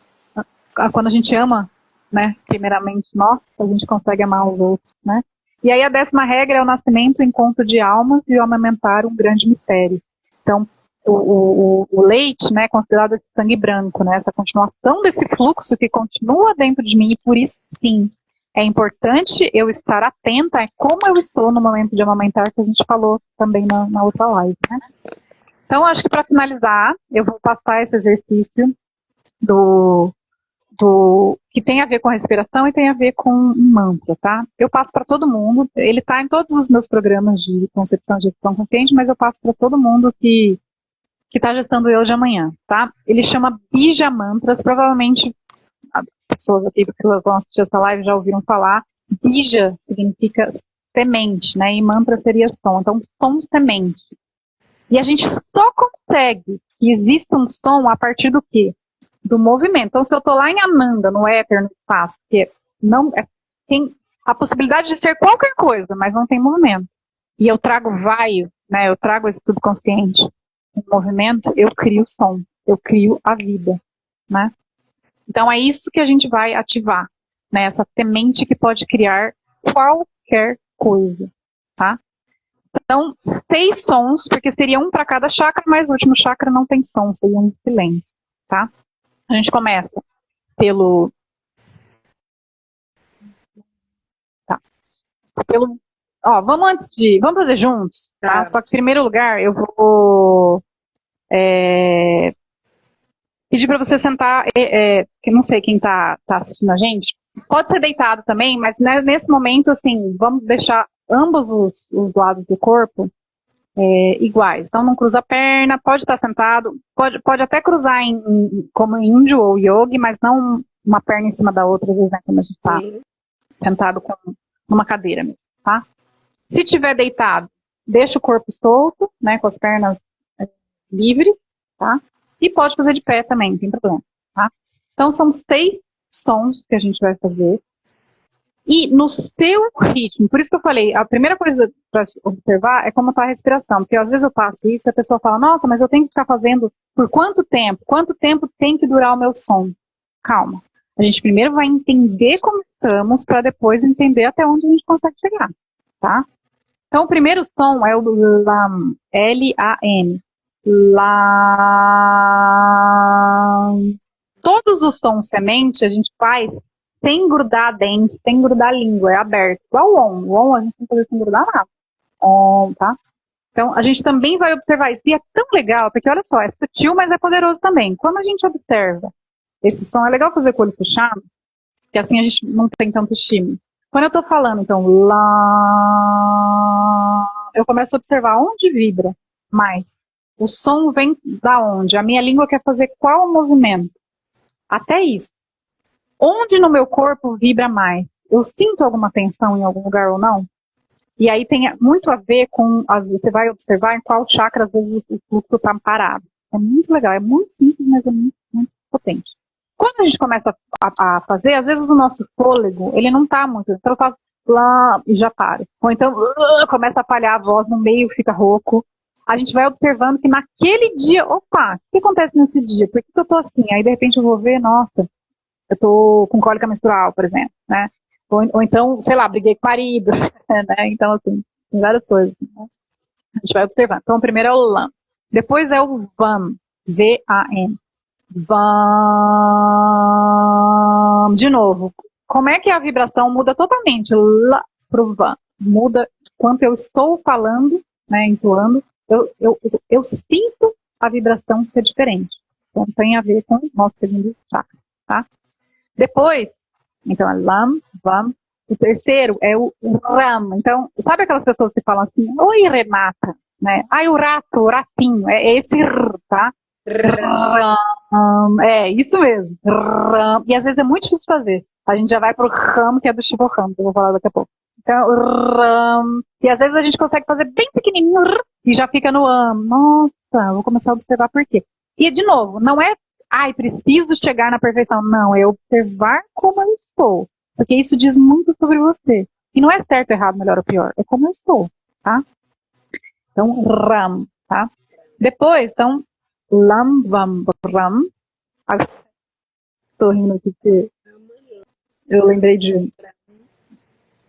quando a gente ama, né, primeiramente nós, a gente consegue amar os outros, né? E aí a 10ª regra é o nascimento, o encontro de almas e o amamentar um grande mistério. Então, o leite, né, é considerado esse sangue branco, né, essa continuação desse fluxo que continua dentro de mim, e por isso, sim, é importante eu estar atenta a como eu estou no momento de amamentar, que a gente falou também na outra live, né? Então, acho que para finalizar, eu vou passar esse exercício que tem a ver com a respiração e tem a ver com um mantra, tá? Eu passo para todo mundo, ele está em todos os meus programas de concepção de gestão consciente, mas eu passo para todo mundo que está gestando eu de amanhã, tá? Ele chama Bija Mantras, provavelmente as pessoas aqui que vão assistir essa live já ouviram falar. Bija significa semente, né? E mantra seria som, então som semente. E a gente só consegue que exista um som a partir do quê? Do movimento. Então, se eu estou lá em Ananda, no éter, no espaço, que não tem a possibilidade de ser qualquer coisa, mas não tem movimento. E eu trago vaio, né? Eu trago esse subconsciente em movimento, eu crio som, eu crio a vida, né? Então, é isso que a gente vai ativar, né? Essa semente que pode criar qualquer coisa, tá? Então, 6 sons, porque seria um para cada chakra, mas o último chakra não tem som, seria um silêncio. tá? A gente começa pelo... Tá. Vamos fazer juntos, tá? Só que, em primeiro lugar, eu vou pedir para você sentar, que não sei quem tá assistindo a gente, pode ser deitado também, mas nesse momento, assim, vamos deixar ambos os lados do corpo iguais. Então, não cruza a perna, pode estar sentado, pode até cruzar como índio ou yogi, mas não uma perna em cima da outra, às vezes, né, como a gente está sentado numa cadeira mesmo, tá? Se tiver deitado, deixa o corpo solto, né, com as pernas livres, tá? E pode fazer de pé também, não tem problema, tá? Então, são 6 sons que a gente vai fazer. E no seu ritmo, por isso que eu falei, a primeira coisa para observar é como está a respiração, porque às vezes eu passo isso e a pessoa fala, nossa, mas eu tenho que ficar fazendo por quanto tempo? Quanto tempo tem que durar o meu som? Calma. A gente primeiro vai entender como estamos para depois entender até onde a gente consegue chegar, tá? Então, o primeiro som é o do LAM, L-A-M. LAM. Todos os sons semente a gente faz sem grudar a dente, sem grudar a língua, é aberto. Igual o OM. O OM a gente tem que fazer sem grudar nada. OM, tá? Então, a gente também vai observar isso. E é tão legal, porque olha só, é sutil, mas é poderoso também. Quando a gente observa esse som, é legal fazer com o olho fechado, porque assim a gente não tem tanto estímulo. Quando eu tô falando, então, lá, eu começo a observar onde vibra mais. O som vem da onde? A minha língua quer fazer qual movimento? Até isso. Onde no meu corpo vibra mais? Eu sinto alguma tensão em algum lugar ou não? E aí tem muito a ver com, você vai observar em qual chakra às vezes o fluxo está parado. É muito legal, é muito simples, mas é muito, muito potente. Quando a gente começa a fazer, às vezes o nosso fôlego, ele não está muito, então eu faço lá e já paro. Ou então começa a falhar a voz no meio, fica rouco. A gente vai observando que naquele dia, opa, o que acontece nesse dia? Por que eu tô assim? Aí de repente eu vou ver, nossa, eu tô com cólica menstrual, por exemplo, né? Ou então, sei lá, briguei com o marido, né? Então, assim, tem várias coisas. Né? A gente vai observando. Então, o primeiro é o LAM. Depois é o VAM, V-A-M. VAM. De novo, como é que a vibração muda totalmente lá pro VAM? Muda quando eu estou falando, né, entoando, eu sinto a vibração que é diferente. Então, tem a ver com o nosso segundo chakra, tá? Depois, então, é LAM, VAM. O terceiro é o RAM. Então, sabe aquelas pessoas que falam assim, oi, Renata, né? Ai, o rato, o ratinho. É esse R, tá? RAM. É, isso mesmo. RAM. E às vezes é muito difícil fazer. A gente já vai pro RAM, que é do Shivo Ram, que eu vou falar daqui a pouco. Então, RAM. E às vezes a gente consegue fazer bem pequenininho e já fica no AM. Nossa, vou começar a observar por quê. E, de novo, não é preciso chegar na perfeição. Não, é observar como eu estou. Porque isso diz muito sobre você. E não é certo, errado, melhor ou pior. É como eu estou, tá? Então, RAM, tá? Depois, então, LAM, VAM, RAM. Estou rindo aqui porque eu lembrei de...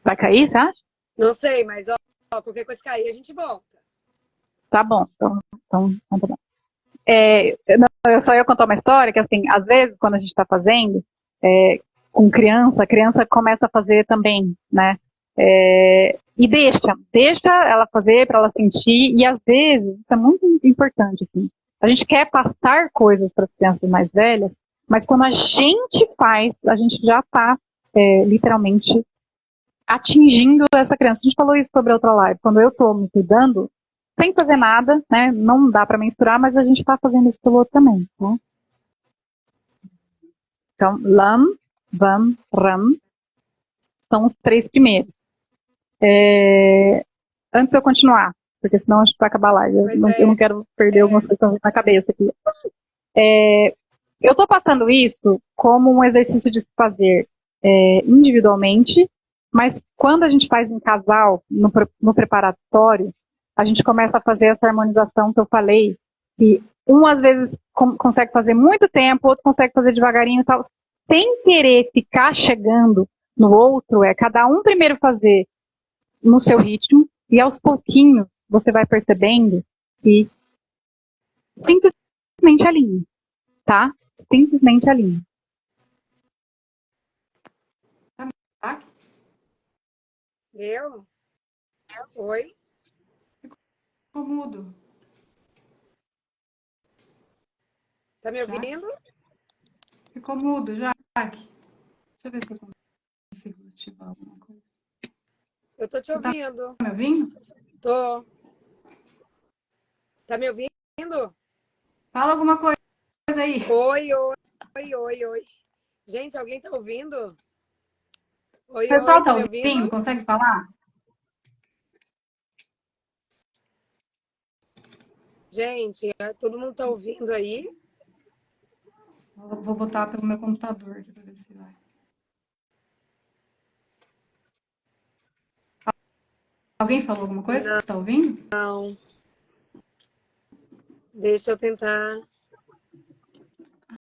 Vai cair, você acha? Não sei, mas ó, qualquer coisa cair, a gente volta. Tá bom. Então tá bom. Eu só ia contar uma história que, assim, às vezes, quando a gente está fazendo, com criança, a criança começa a fazer também, né? E deixa ela fazer para ela sentir, e às vezes, isso é muito importante, assim, a gente quer passar coisas para as crianças mais velhas, mas quando a gente faz, a gente já está literalmente atingindo essa criança. A gente falou isso sobre a outra live, quando eu estou me cuidando, sem fazer nada, né? Não dá para menstruar, mas a gente está fazendo isso pelo outro também, tá? Então, LAM, VAM, RAM são os 3 primeiros. Antes de eu continuar, porque senão a gente vai acabar a live. Eu não quero perder algumas coisas na cabeça aqui. Eu estou passando isso como um exercício de se fazer individualmente, mas quando a gente faz em casal, no preparatório, a gente começa a fazer essa harmonização que eu falei, que um às vezes consegue fazer muito tempo, outro consegue fazer devagarinho e tal, sem querer ficar chegando no outro, cada um primeiro fazer no seu ritmo, e aos pouquinhos você vai percebendo que simplesmente alinha, tá? simplesmente a linha. Tá? Eu? Oi? Ficou mudo. Tá me Jaque? ouvindo? Ficou mudo, Jaque. Deixa eu ver se eu consigo ativar alguma coisa. Eu tô te Você tá ouvindo. me ouvindo? Tô. Tá me ouvindo? Fala alguma coisa aí. Oi, oi, oi, oi, oi. Gente, alguém tá ouvindo? O Oi, oi, pessoal tá tá me ouvindo? ouvindo? Consegue falar? Gente, todo mundo tá ouvindo aí? Vou botar pelo meu computador aqui pra ver se vai. Alguém falou alguma coisa que você está ouvindo? Não. Deixa eu tentar.